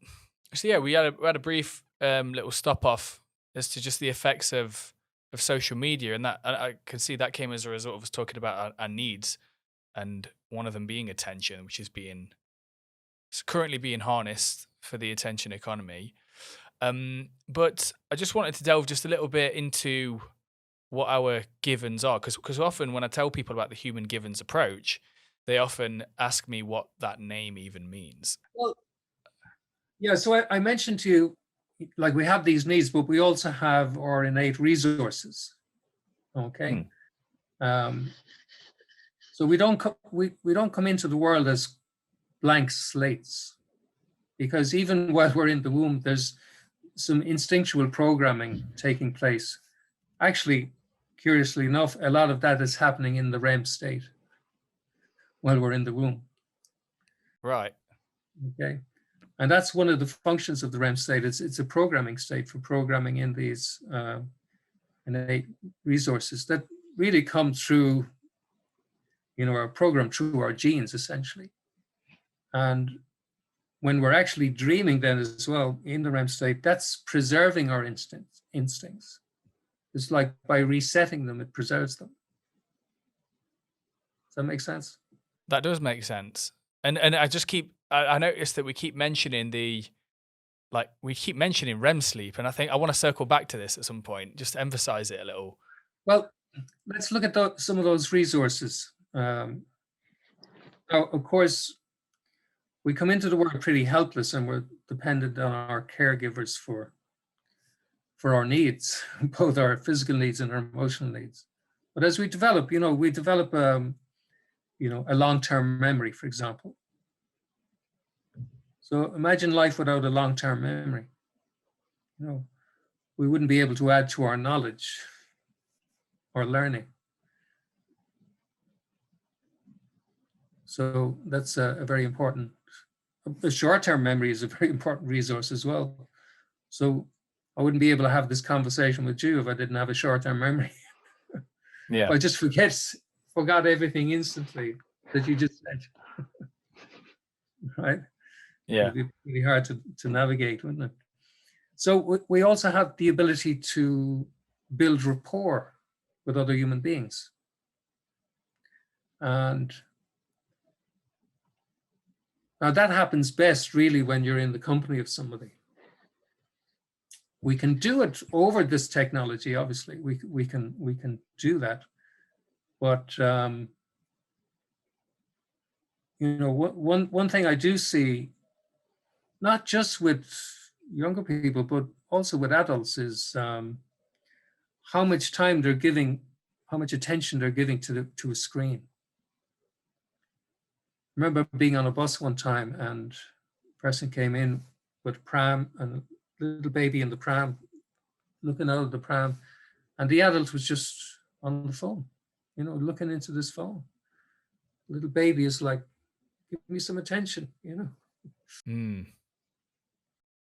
had a brief little stop off as to just the effects of social media, and that I can see that came as a result of us talking about our needs, and one of them being attention, which is currently being harnessed for the attention economy. But I just wanted to delve just a little bit into what our givens are, because often when I tell people about the human givens approach, they often ask me what that name even means. Well, yeah, so I mentioned to you, like, we have these needs, but we also have our innate resources. Okay. So we don't come into the world as blank slates, because even while we're in the womb, there's some instinctual programming taking place. Actually, curiously enough, a lot of that is happening in the REM state while we're in the womb. Right. Okay. And that's one of the functions of the REM state. It's a programming state for programming in these innate resources that really come through, our program through our genes, essentially. And when we're actually dreaming then as well in the REM state, that's preserving our instincts. It's like by resetting them, it preserves them. Does that make sense? That does make sense. And I noticed that we keep mentioning REM sleep, and I think I want to circle back to this at some point, just to emphasize it a little. Well, let's look at some of those resources. Now, of course, we come into the world pretty helpless, and we're dependent on our caregivers for our needs, both our physical needs and our emotional needs. But as we develop, a long-term memory, for example. So imagine life without a long-term memory. We wouldn't be able to add to our knowledge or learning. So that's a very important. The short-term memory is a very important resource as well. So I wouldn't be able to have this conversation with you if I didn't have a short-term memory. Yeah. I just forgot everything instantly that you just said. Right? Yeah. It'd be really hard to navigate, wouldn't it? So we also have the ability to build rapport with other human beings. And now that happens best really when you're in the company of somebody. We can do it over this technology, obviously. We can do that. But one thing I do see, not just with younger people, but also with adults, is how much time they're giving, how much attention they're giving to a screen. I remember being on a bus one time, and a person came in with a pram and a little baby in the pram, looking out of the pram, and the adult was just on the phone, looking into this phone. Little baby is like, give me some attention,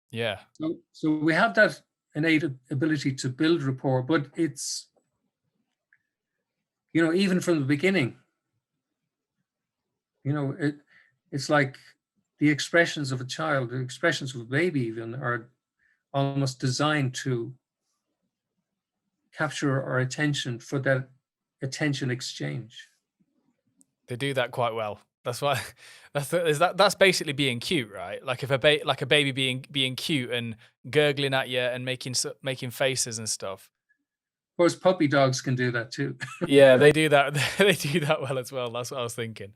Yeah. So we have that innate ability to build rapport, but it's, even from the beginning, it's like the expressions of a child, the expressions of a baby even, are almost designed to capture our attention for that attention exchange. They do that quite well. That's why that's basically being cute, right? Like if a baby being cute and gurgling at you and making faces and stuff. Of course, puppy dogs can do that too. Yeah, they do that. They do that well as well. That's what I was thinking.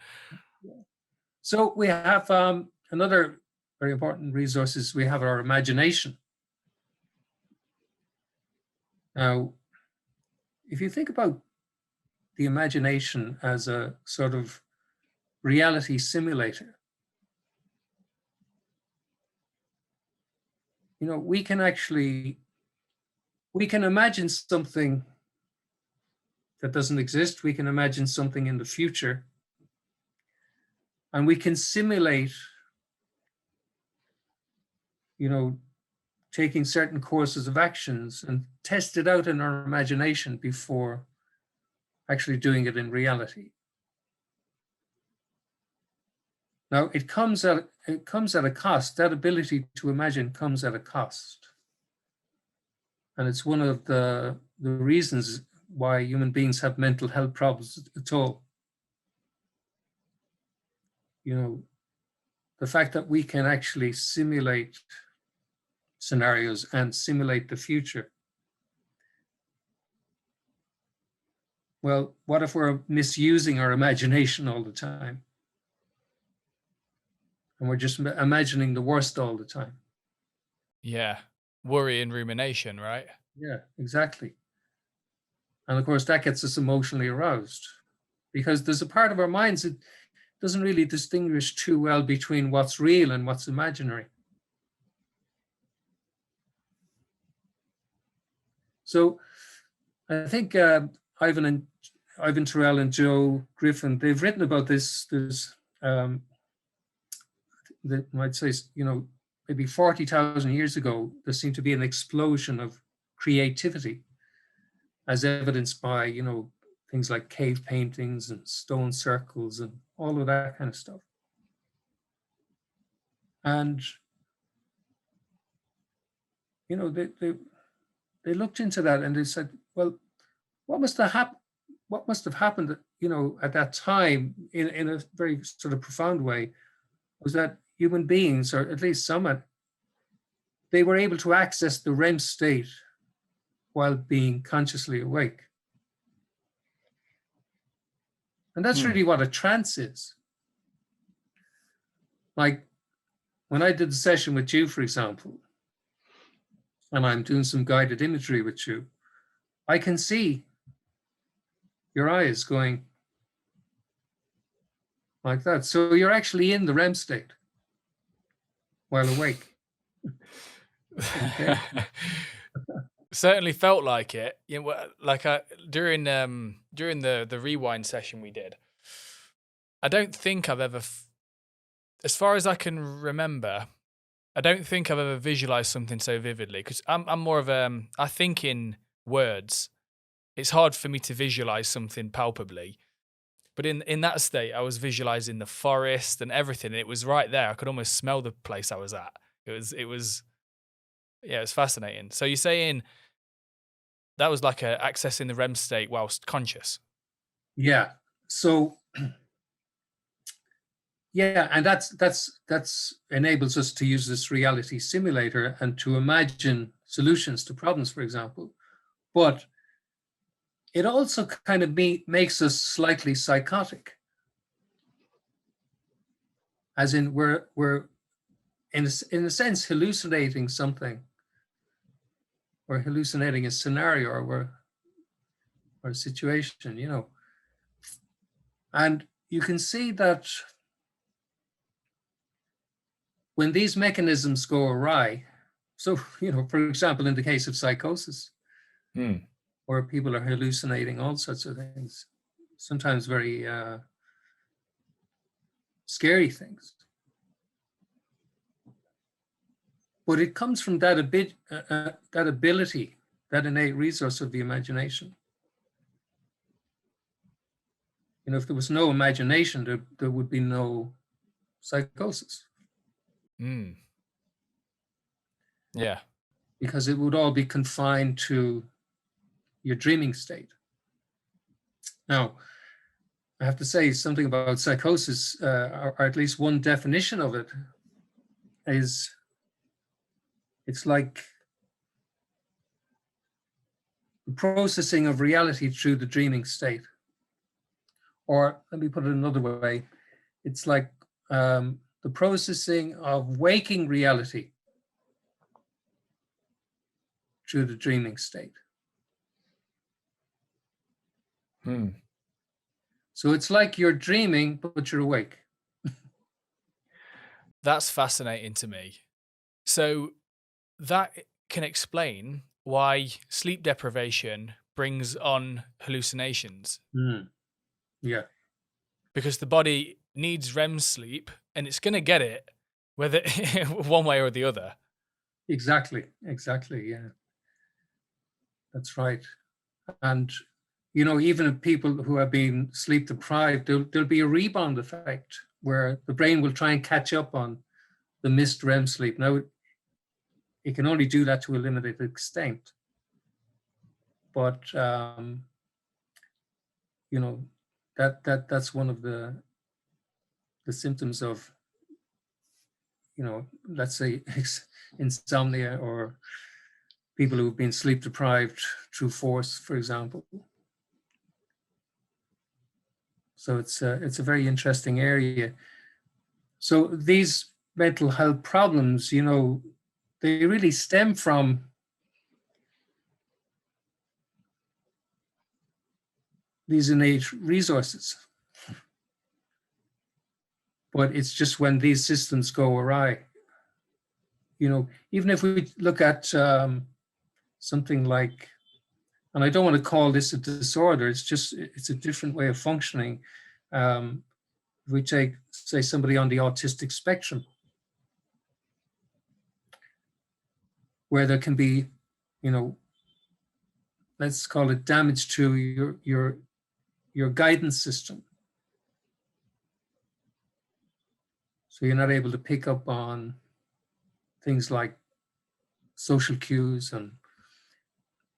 So we have another very important resource is we have our imagination. Now, if you think about the imagination as a sort of reality simulator, we can imagine something that doesn't exist. We can imagine something in the future, and we can simulate, taking certain courses of actions and test it out in our imagination before actually doing it in reality. Now, it comes at a cost. That ability to imagine comes at a cost. And it's one of the reasons why human beings have mental health problems at all. The fact that we can actually simulate scenarios and simulate the future. Well, what if we're misusing our imagination all the time? And we're just imagining the worst all the time. Yeah. Worry and rumination, right? Yeah, exactly. And of course, that gets us emotionally aroused because there's a part of our minds that doesn't really distinguish too well between what's real and what's imaginary. So I think Ivan Terrell and Joe Griffin, they've written about this. There's, I'd say, maybe 40,000 years ago, there seemed to be an explosion of creativity. as evidenced by, things like cave paintings and stone circles and all of that kind of stuff. And, they looked into that and they said, well, what must have happened, at that time in a very sort of profound way, was that human beings, or at least some, they were able to access the REM state while being consciously awake. And that's really what a trance is. Like when I did the session with you, for example, and I'm doing some guided imagery with you, I can see your eyes going like that. So you're actually in the REM state while awake. Okay. Certainly felt like it. Like during the rewind session we did, I don't think I've ever, as far as I can remember, I don't think I've ever visualized something so vividly, because I'm more of I think in words. It's hard for me to visualize something palpably. But in that state, I was visualizing the forest and everything. And it was right there. I could almost smell the place I was at. It was fascinating. So you're saying that was like accessing the REM state whilst conscious? Yeah. So, yeah, and that's enables us to use this reality simulator and to imagine solutions to problems, for example. But it also kind of makes us slightly psychotic, as in we're in a sense hallucinating something, or hallucinating a scenario or a situation, and you can see that when these mechanisms go awry, so for example, in the case of psychosis, where people are hallucinating all sorts of things, sometimes very scary things. But it comes from that ability, that innate resource of the imagination. If there was no imagination, there would be no psychosis. Yeah. Because it would all be confined to your dreaming state. Now, I have to say something about psychosis, or at least one definition of it is, it's like the processing of reality through the dreaming state. Or let me put it another way, it's like the processing of waking reality through the dreaming state. So it's like you're dreaming, but you're awake. That's fascinating to me. So that can explain why sleep deprivation brings on hallucinations. Yeah. Because the body needs REM sleep and it's going to get it, whether one way or the other. Exactly. Yeah. That's right. And, even in people who have been sleep deprived, there'll be a rebound effect where the brain will try and catch up on the missed REM sleep. Now, it can only do that to a limited extent. But, that's one of the symptoms of, let's say insomnia, or people who've been sleep deprived through force, for example. So it's a very interesting area. So these mental health problems, they really stem from these innate resources. But it's just when these systems go awry, even if we look at something like, and I don't want to call this a disorder, it's a different way of functioning. If we take, say, somebody on the autistic spectrum, where there can be, let's call it damage to your guidance system. So you're not able to pick up on things like social cues and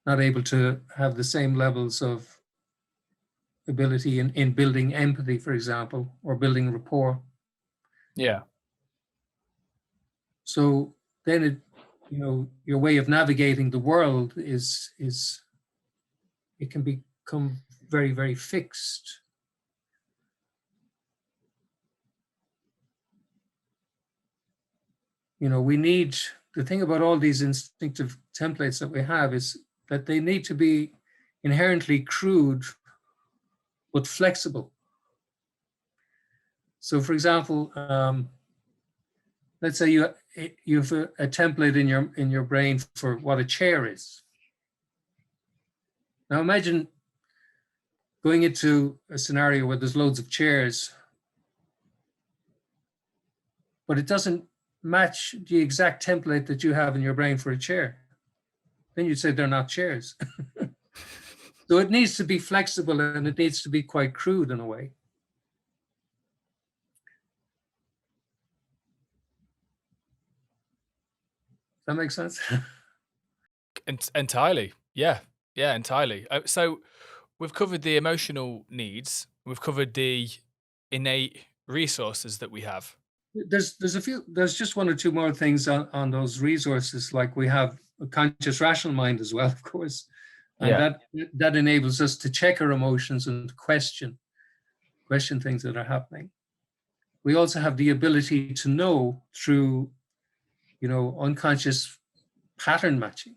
not able to have the same levels of ability in building empathy, for example, or building rapport. Yeah. So then your way of navigating the world it can become very, very fixed. We need, the thing about all these instinctive templates that we have is that they need to be inherently crude but flexible. So for example, let's say you have a template in your brain for what a chair is. Now imagine going into a scenario where there's loads of chairs, but it doesn't match the exact template that you have in your brain for a chair. Then you'd say they're not chairs. So it needs to be flexible and it needs to be quite crude in a way. Does that make sense? Entirely. Yeah. Yeah, entirely. So we've covered the emotional needs. We've covered the innate resources that we have. There's just one or two more things on those resources. Like we have a conscious rational mind as well, of course. And that enables us to check our emotions and question things that are happening. We also have the ability to know through, unconscious pattern matching.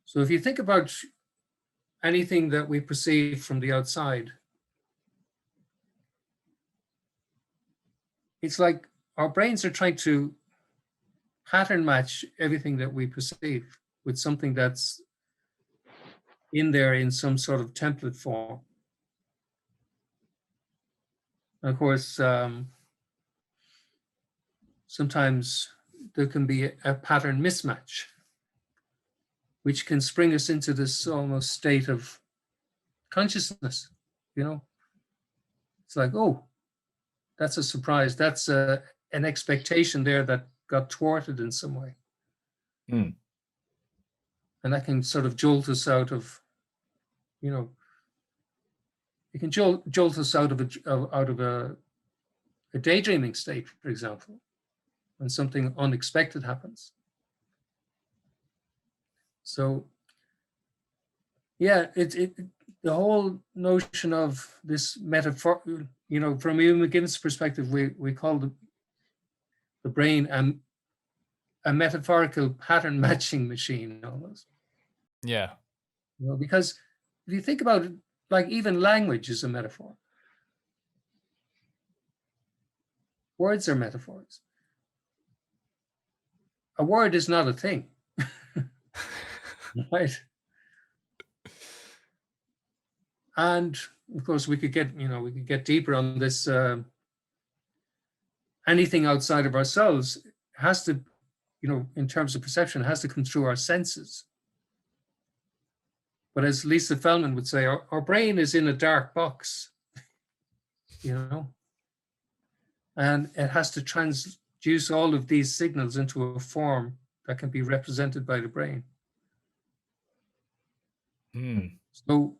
So if you think about anything that we perceive from the outside, it's like our brains are trying to pattern match everything that we perceive with something that's in there in some sort of template form. And of course, sometimes there can be a pattern mismatch, which can spring us into this almost state of consciousness. It's like, oh, that's a surprise. That's an expectation there that got thwarted in some way. Mm. And that can sort of jolt us out of, it can jolt us out of a daydreaming state, for example, when something unexpected happens. So, yeah, the whole notion of this metaphor, from Ian McGinnis' perspective, we call the brain a metaphorical pattern matching machine almost. Yeah. Because if you think about it, like even language is a metaphor. Words are metaphors. A word is not a thing, right? And of course, we could get deeper on this. Anything outside of ourselves has to, in terms of perception, has to come through our senses. But as Lisa Feldman would say, our brain is in a dark box, and it has to transduce all of these signals into a form that can be represented by the brain. Mm. So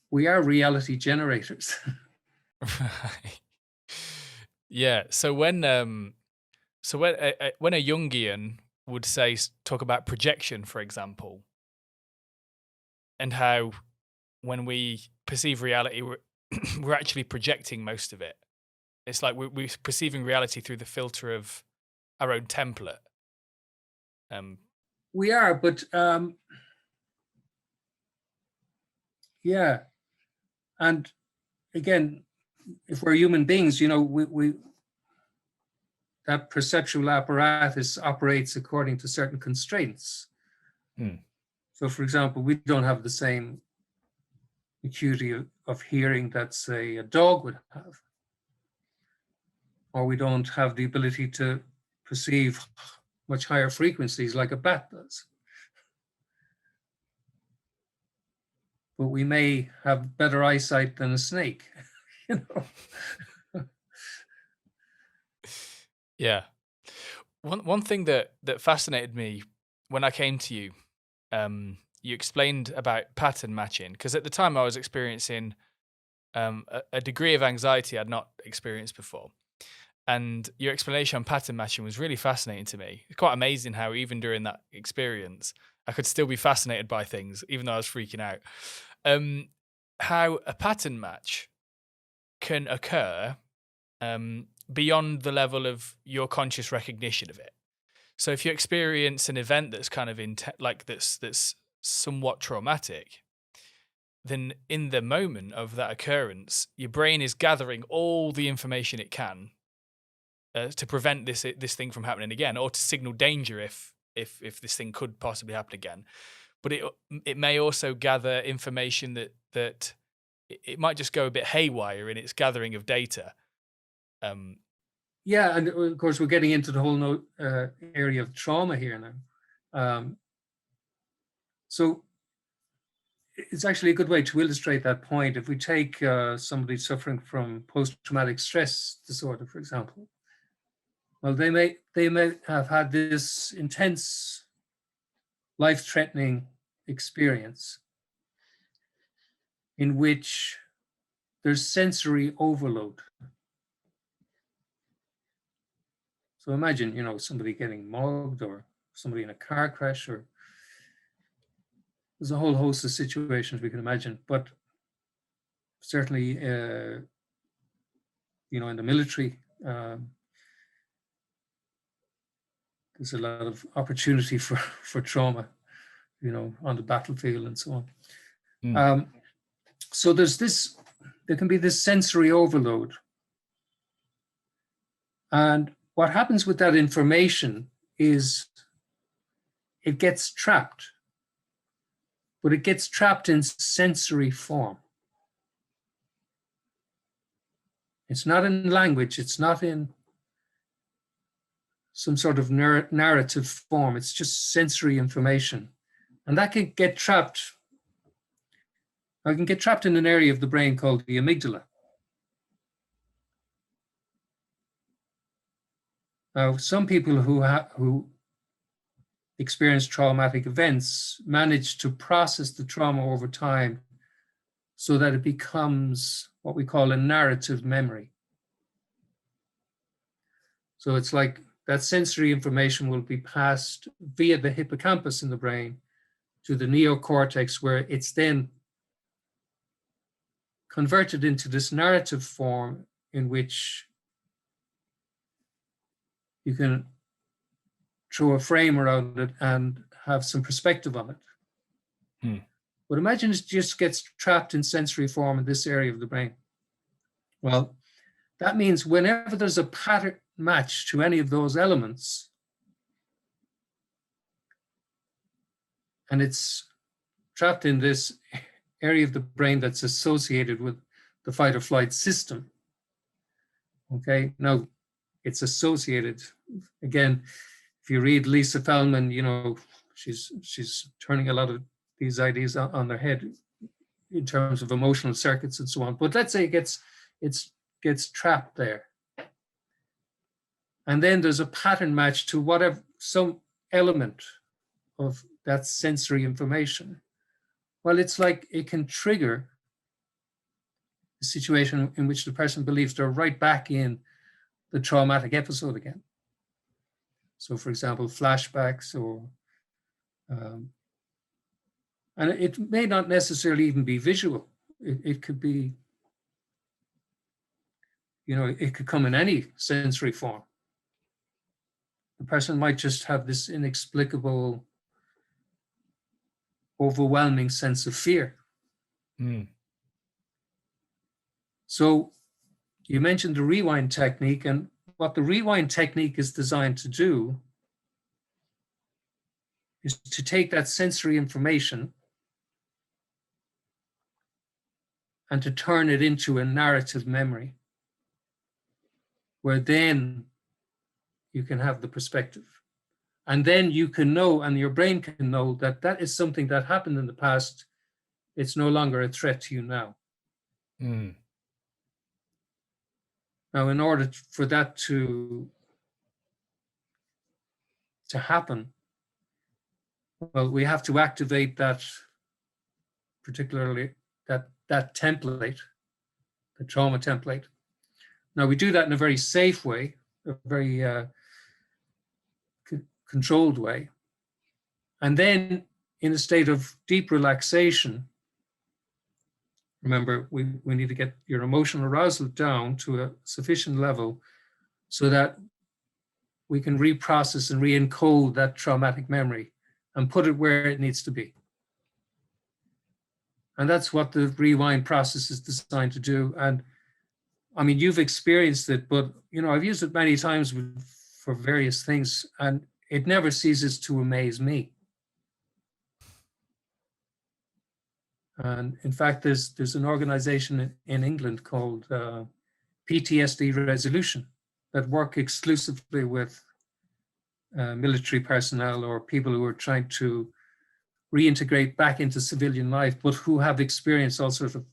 we are reality generators. Right. Yeah. So when a Jungian would talk about projection, for example, and how when we perceive reality, we're actually projecting most of it. It's like we're perceiving reality through the filter of our own template. We are, but yeah. And again, if we're human beings, we that perceptual apparatus operates according to certain constraints. Hmm. So, for example, we don't have the same acuity of hearing that, say, a dog would have, or we don't have the ability to perceive much higher frequencies like a bat does. but we may have better eyesight than a snake. You know? Yeah. One thing that fascinated me when I came to you, you explained about pattern matching, because at the time I was experiencing a degree of anxiety I'd not experienced before. And your explanation on pattern matching was really fascinating to me. It's quite amazing how even during that experience, I could still be fascinated by things, even though I was freaking out. How a pattern match can occur beyond the level of your conscious recognition of it. So if you experience an event that's kind of that's somewhat traumatic, then in the moment of that occurrence, your brain is gathering all the information it can to prevent this thing from happening again, or to signal danger if this thing could possibly happen again. But it may also gather information that it might just go a bit haywire in its gathering of data. Yeah, and of course we're getting into the whole area of trauma here now. So it's actually a good way to illustrate that point. If we take somebody suffering from post-traumatic stress disorder, for example, well, they may have had this intense, life-threatening experience in which there's sensory overload. So imagine, somebody getting mugged, or somebody in a car crash, or there's a whole host of situations we can imagine. But certainly, in the military, there's a lot of opportunity for trauma, on the battlefield and so on. So there can be this sensory overload. And what happens with that information is it gets trapped, but it gets trapped in sensory form. It's not in language, it's not in some sort of narrative form, it's just sensory information. And that can get trapped. I can get trapped in an area of the brain called the amygdala. Now, some people who experience traumatic events manage to process the trauma over time so that it becomes what we call a narrative memory. So it's like that sensory information will be passed via the hippocampus in the brain to the neocortex, where it's then converted into this narrative form in which you can throw a frame around it and have some perspective on it. But imagine it just gets trapped in sensory form in this area of the brain. Well, that means whenever there's a pattern match to any of those elements, and it's trapped in this area of the brain that's associated with the fight or flight system. Okay, now it's associated, again, if you read Lisa Feldman, she's turning a lot of these ideas on their head in terms of emotional circuits and so on. But let's say it gets trapped there. And then there's a pattern match to some element of that sensory information. Well, it's like it can trigger a situation in which the person believes they're right back in the traumatic episode again. So, for example, flashbacks, or and it may not necessarily even be visual. It could be, it could come in any sensory form. The person might just have this inexplicable, overwhelming sense of fear. So you mentioned the rewind technique, and what the rewind technique is designed to do is to take that sensory information and to turn it into a narrative memory, where then you can have the perspective. And then you can know, and your brain can know, that that is something that happened in the past It's no longer a threat to you now. Mm. Now, in order for that to happen, well, we have to activate that, particularly that template, the trauma template. Now, we do that in a very safe way, a very controlled way. And then in a state of deep relaxation, remember, we need to get your emotional arousal down to a sufficient level so that we can reprocess and re-encode that traumatic memory and put it where it needs to be. And that's what the rewind process is designed to do. And I mean, you've experienced it, but I've used it many times for various things, and it never ceases to amaze me. And in fact, there's an organization in England called PTSD Resolution that work exclusively with military personnel or people who are trying to reintegrate back into civilian life, but who have experienced all sorts of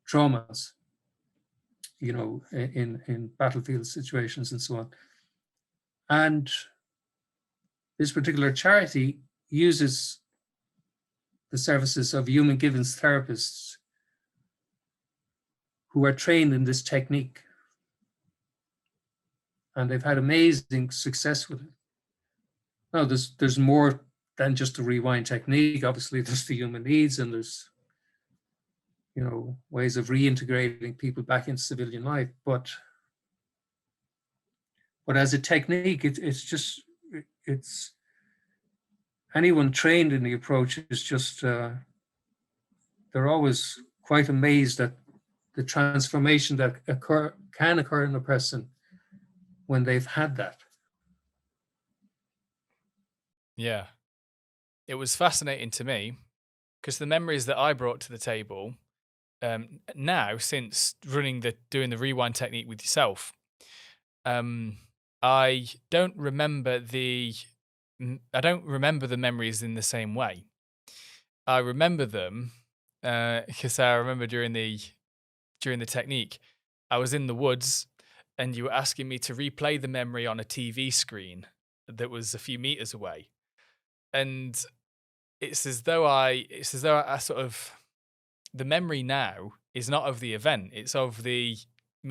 traumas, in battlefield situations and so on. And this particular charity uses the services of Human Givens therapists who are trained in this technique. And they've had amazing success with it. Now, there's more than just a rewind technique. Obviously, there's the human needs, and there's ways of reintegrating people back into civilian life. But as a technique, it's anyone trained in the approach is just they're always quite amazed at the transformation that can occur in a person when they've had that. Yeah. It was fascinating to me because the memories that I brought to the table now, since doing the rewind technique with yourself, I don't remember the memories in the same way. I remember them because I remember during the technique, I was in the woods and you were asking me to replay the memory on a TV screen that was a few meters away. And it's as though I sort of, the memory now is not of the event. It's of me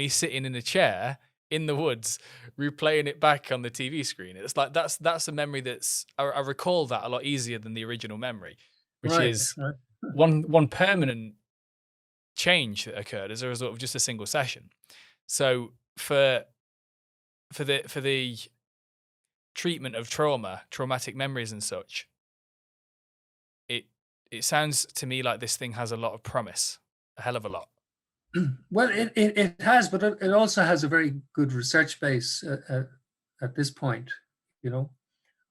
sitting in a chair in the woods, replaying it back on the TV screen. It's like, that's a memory I recall that a lot easier than the original memory, which is one permanent change that occurred as a result of just a single session. So for the treatment of traumatic memories and such, it sounds to me like this thing has a lot of promise, a hell of a lot. Well, it has, but it also has a very good research base at this point.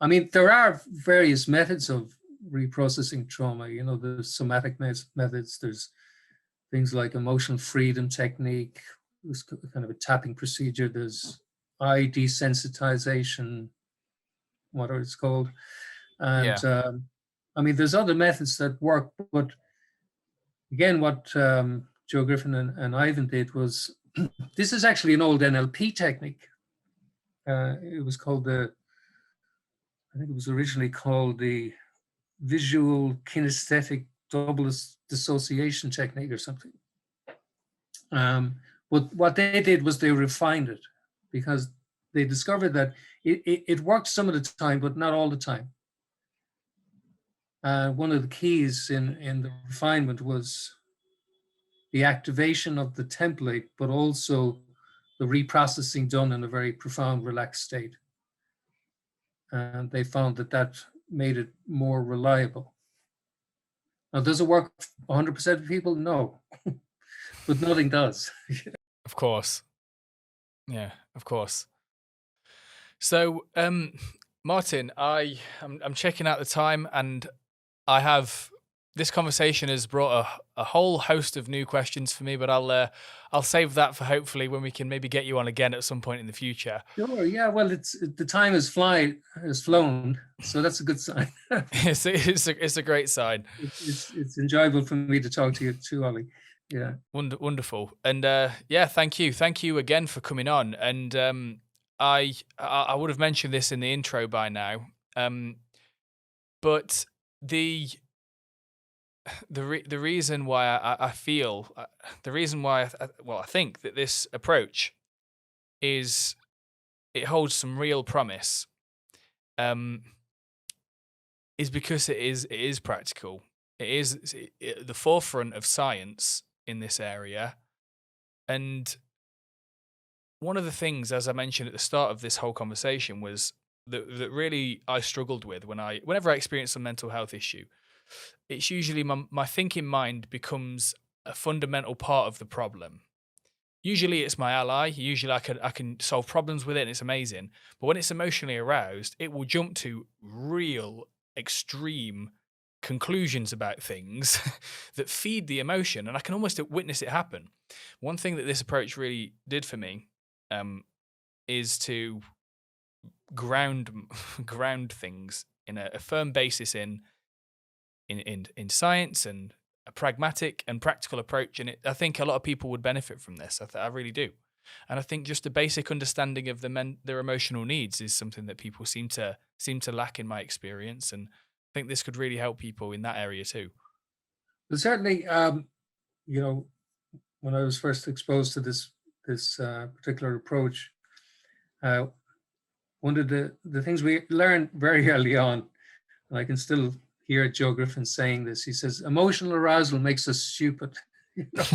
I mean, there are various methods of reprocessing trauma. There's somatic methods. There's things like emotional freedom technique. There's kind of a tapping procedure. There's eye desensitization, whatever it's called. And I mean, there's other methods that work, but again, what Joe Griffin and Ivan did was, this is actually an old NLP technique. It was called I think it was originally called the visual kinesthetic double dissociation technique or something. But what they did was they refined it because they discovered that it worked some of the time, but not all the time. One of the keys in the refinement was the activation of the template, but also the reprocessing done in a very profound, relaxed state. And they found that made it more reliable. Now, does it work 100% of people? No, but nothing does. Of course. Yeah, of course. So, Martin, I'm checking out the time, and I have this conversation has brought a whole host of new questions for me, but I'll save that for hopefully when we can maybe get you on again at some point in the future. Sure. Yeah. Well, the time has flown, so that's a good sign. It's a great sign. It's enjoyable for me to talk to you too, Ollie. Yeah. Wonderful. And yeah, thank you again for coming on. And I would have mentioned this in the intro by now, but the the reason why I feel the reason why I think that this approach is it holds some real promise, um, is because it is practical. It is at the forefront of science in this area, and one of the things, as I mentioned at the start of this whole conversation, was that really I struggled with whenever I experience a mental health issue. It's usually my thinking mind becomes a fundamental part of the problem. Usually it's my ally. Usually I can solve problems with it and it's amazing. But when it's emotionally aroused, it will jump to real extreme conclusions about things that feed the emotion, and I can almost witness it happen. One thing that this approach really did for me, is to ground ground things in a firm basis in science and a pragmatic and practical approach. And I think a lot of people would benefit from this. I really do. And I think just a basic understanding of their emotional needs is something that people seem to lack in my experience. And I think this could really help people in that area too. But certainly, you know, when I was first exposed to this particular approach, uh, one of the things we learned very early on, and I can still hear Joe Griffin saying this. He says, "Emotional arousal makes us stupid." You know?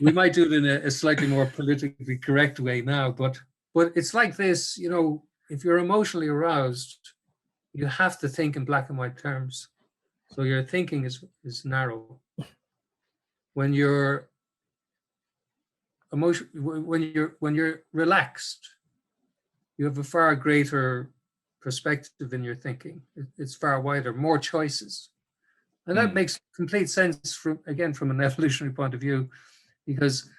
We might do it in a slightly more politically correct way now, but it's like this. You know, if you're emotionally aroused, you have to think in black and white terms. So your thinking is narrow. When you're when you're relaxed, you have a far greater perspective in your thinking. It's far wider, more choices. And that makes complete sense from an evolutionary point of view, because,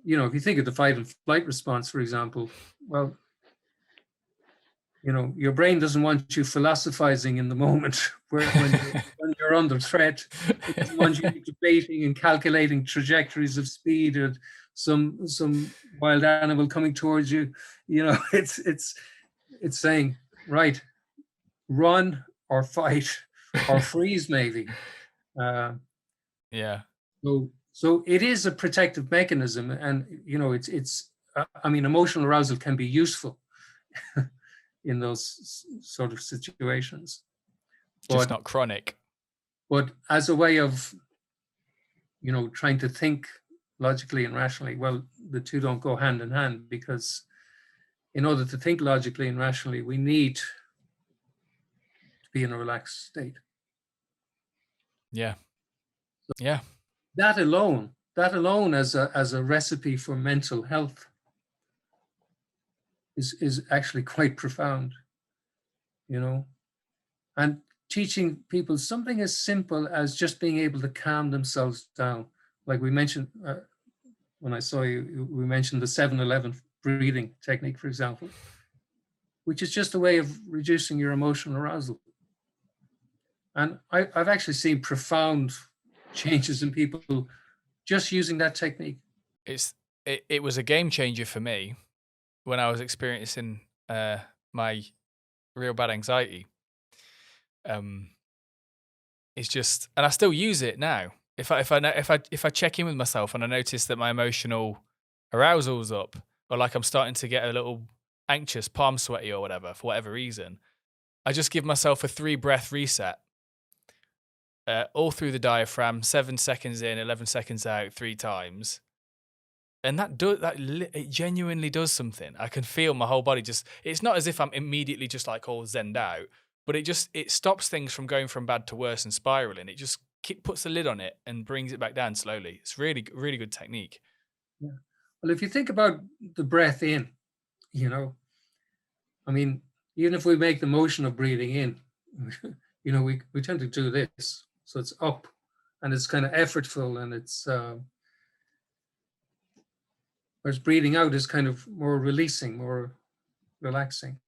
you know, if you think of the fight and flight response, for example, well, you know, your brain doesn't want you philosophizing in the moment when you're under threat. It doesn't want you debating and calculating trajectories of speed or some wild animal coming towards you. You know, it's saying, right, run or fight or freeze, maybe. Yeah. So it is a protective mechanism, and you know, it's. I mean, emotional arousal can be useful in those sort of situations, Just but not chronic. as a way of, you know, trying to think logically and rationally, well, the two don't go hand in hand, because in order to think logically and rationally, we need to be in a relaxed state. Yeah. Yeah. That alone as a recipe for mental health is actually quite profound, you know. And teaching people something as simple as just being able to calm themselves down. Like we mentioned, when I saw you, we mentioned the 7-11 breathing technique, for example, which is just a way of reducing your emotional arousal. And I've actually seen profound changes in people just using that technique. It was a game changer for me when I was experiencing my real bad anxiety. It's just, and I still use it now. If I check in with myself and I notice that my emotional arousal's up, or like I'm starting to get a little anxious, palm sweaty or whatever, for whatever reason, I just give myself a 3-breath reset. All through the diaphragm, 7 seconds in, 11 seconds out, 3 times. And it genuinely does something. I can feel my whole body it's not as if I'm immediately just like all zenned out, but it stops things from going from bad to worse and spiraling. It just puts a lid on it and brings it back down slowly. It's really, really good technique. Yeah. Well, if you think about the breath in, you know, I mean, even if we make the motion of breathing in, we tend to do this. So it's up, and it's kind of effortful, and it's whereas breathing out is kind of more releasing, more relaxing.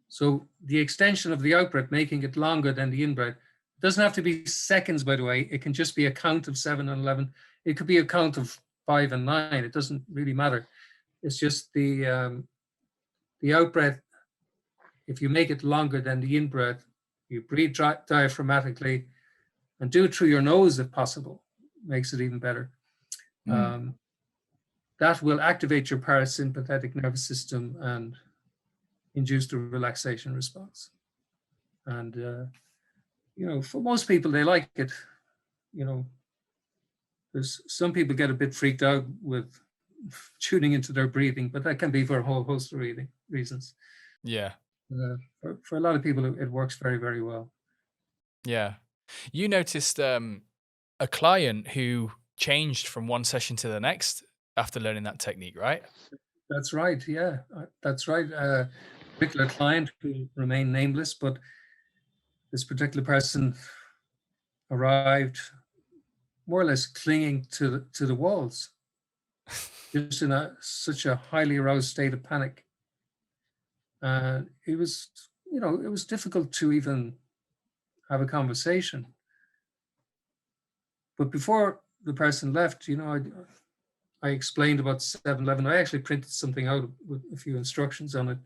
So the extension of the out breath, making it longer than the in breath, doesn't have to be seconds, by the way. It can just be a count of 7 and 11. It could be a count of 5 and 9. It doesn't really matter. It's just the out breath. If you make it longer than the in breath, you breathe diaphragmatically and do it through your nose if possible. Makes it even better. That will activate your parasympathetic nervous system and induce the relaxation response. And for most people, they like it. There's some people get a bit freaked out with tuning into their breathing, but that can be for a whole host of reasons. Yeah. For a lot of people, it works very, very well. Yeah. You noticed a client who changed from one session to the next after learning that technique, right? That's right. Yeah, that's right. A particular client who remained nameless, but this particular person arrived more or less clinging to the walls, just in such a highly aroused state of panic. It was difficult to even have a conversation. But before the person left, I explained about 7-Eleven. I actually printed something out with a few instructions on it.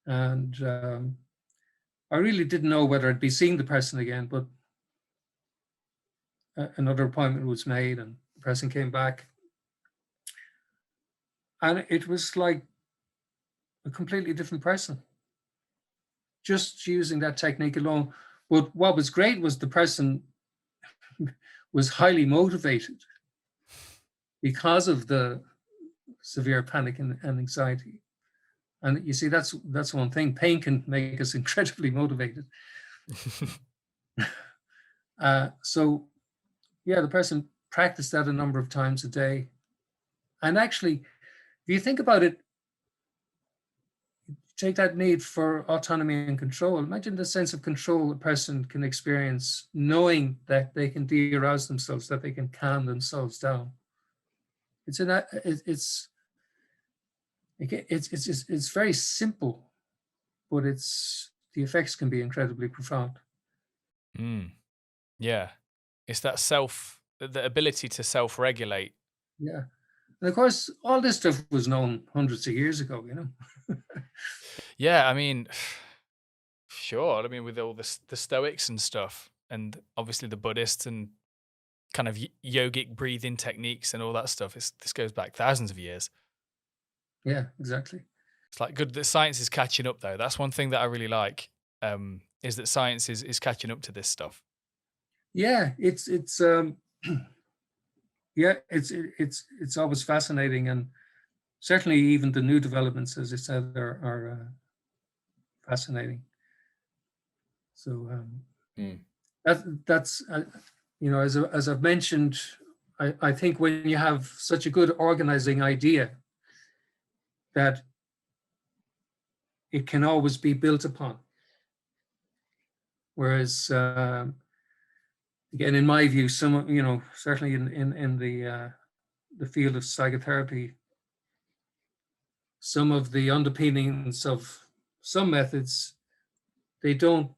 And I really didn't know whether I'd be seeing the person again, but another appointment was made and the person came back. And it was like a completely different person, just using that technique alone. But what was great was the person was highly motivated because of the severe panic and anxiety. And you see, that's one thing. Pain can make us incredibly motivated. So, yeah, the person practiced that a number of times a day. And actually, if you think about it, take that need for autonomy and control. Imagine the sense of control a person can experience knowing that they can de-arouse themselves, that they can calm themselves down. It's very simple, but the effects can be incredibly profound. Yeah, it's that the ability to self-regulate. Yeah, and of course, all this stuff was known hundreds of years ago. Yeah, I mean, sure. I mean, with all the Stoics and stuff, and obviously the Buddhists and kind of yogic breathing techniques and all that stuff. This goes back thousands of years. Yeah, exactly. It's like good that science is catching up, though. That's one thing that I really like, is that science is catching up to this stuff. Yeah, it's always fascinating, and certainly even the new developments, as I said, are fascinating. So that's as I've mentioned, I think when you have such a good organizing idea, that it can always be built upon. Whereas again, in my view, certainly in the field of psychotherapy, some of the underpinnings of some methods, they don't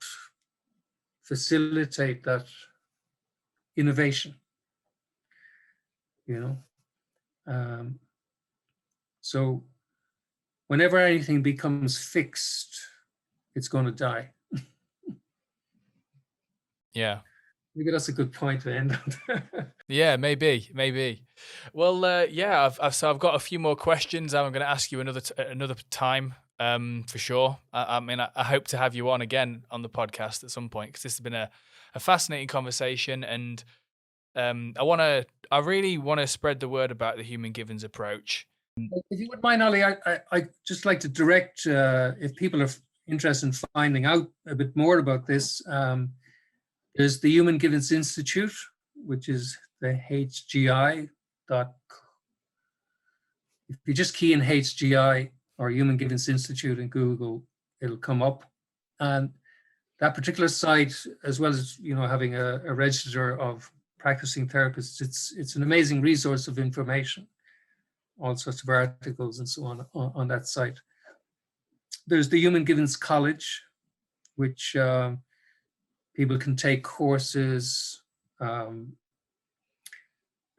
facilitate that innovation, so whenever anything becomes fixed, it's going to die. Yeah. Maybe that's a good point to end on. Yeah, maybe. Well, yeah, I've got a few more questions. I'm going to ask you another time, for sure. I mean, I hope to have you on again on the podcast at some point, because this has been a fascinating conversation, and I really want to spread the word about the Human Givens approach. If you wouldn't mind, Ollie, I just like to direct, if people are interested in finding out a bit more about this, there's the Human Givens Institute, which is the HGI. If you just key in HGI or Human Givens Institute in Google, it'll come up. And that particular site, as well as having a register of practicing therapists, it's an amazing resource of information, all sorts of articles and so on that site. There's the Human Givens College, which people can take courses. They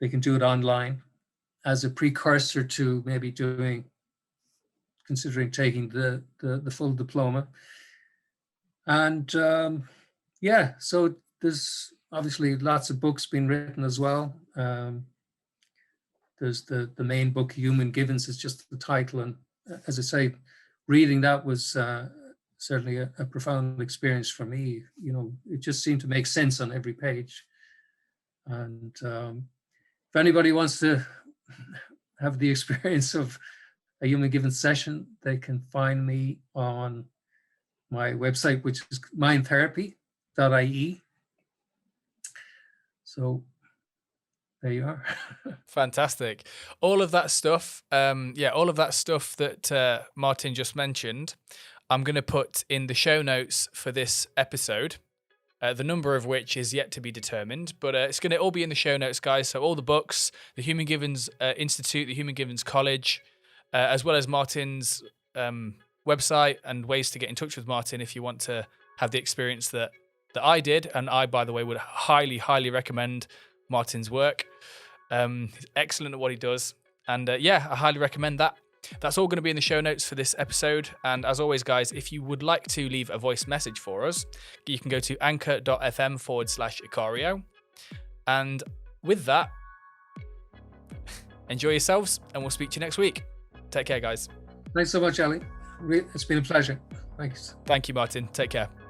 can do it online as a precursor to maybe considering taking the full diploma. And so there's obviously lots of books being written as well. There's the main book, Human Givens, is just the title. And as I say, reading that was certainly a profound experience for me. It just seemed to make sense on every page. And if anybody wants to have the experience of a Human Givens session, they can find me on my website, which is mindtherapy.ie. So there you are. Fantastic. All of that stuff, all of that stuff that Martin just mentioned, I'm going to put in the show notes for this episode, the number of which is yet to be determined, but it's going to all be in the show notes, guys. So all the books, the Human Givens Institute, the Human Givens College, as well as Martin's website and ways to get in touch with Martin if you want to have the experience that I did. And I, by the way, would highly, highly recommend Martin's work. He's excellent at what he does. And I highly recommend that. That's all going to be in the show notes for this episode. And as always, guys, if you would like to leave a voice message for us, you can go to anchor.fm/ikario. And with that, enjoy yourselves, and we'll speak to you next week. Take care, guys. Thanks so much, Ali. It's been a pleasure. Thanks. Thank you, Martin. Take care.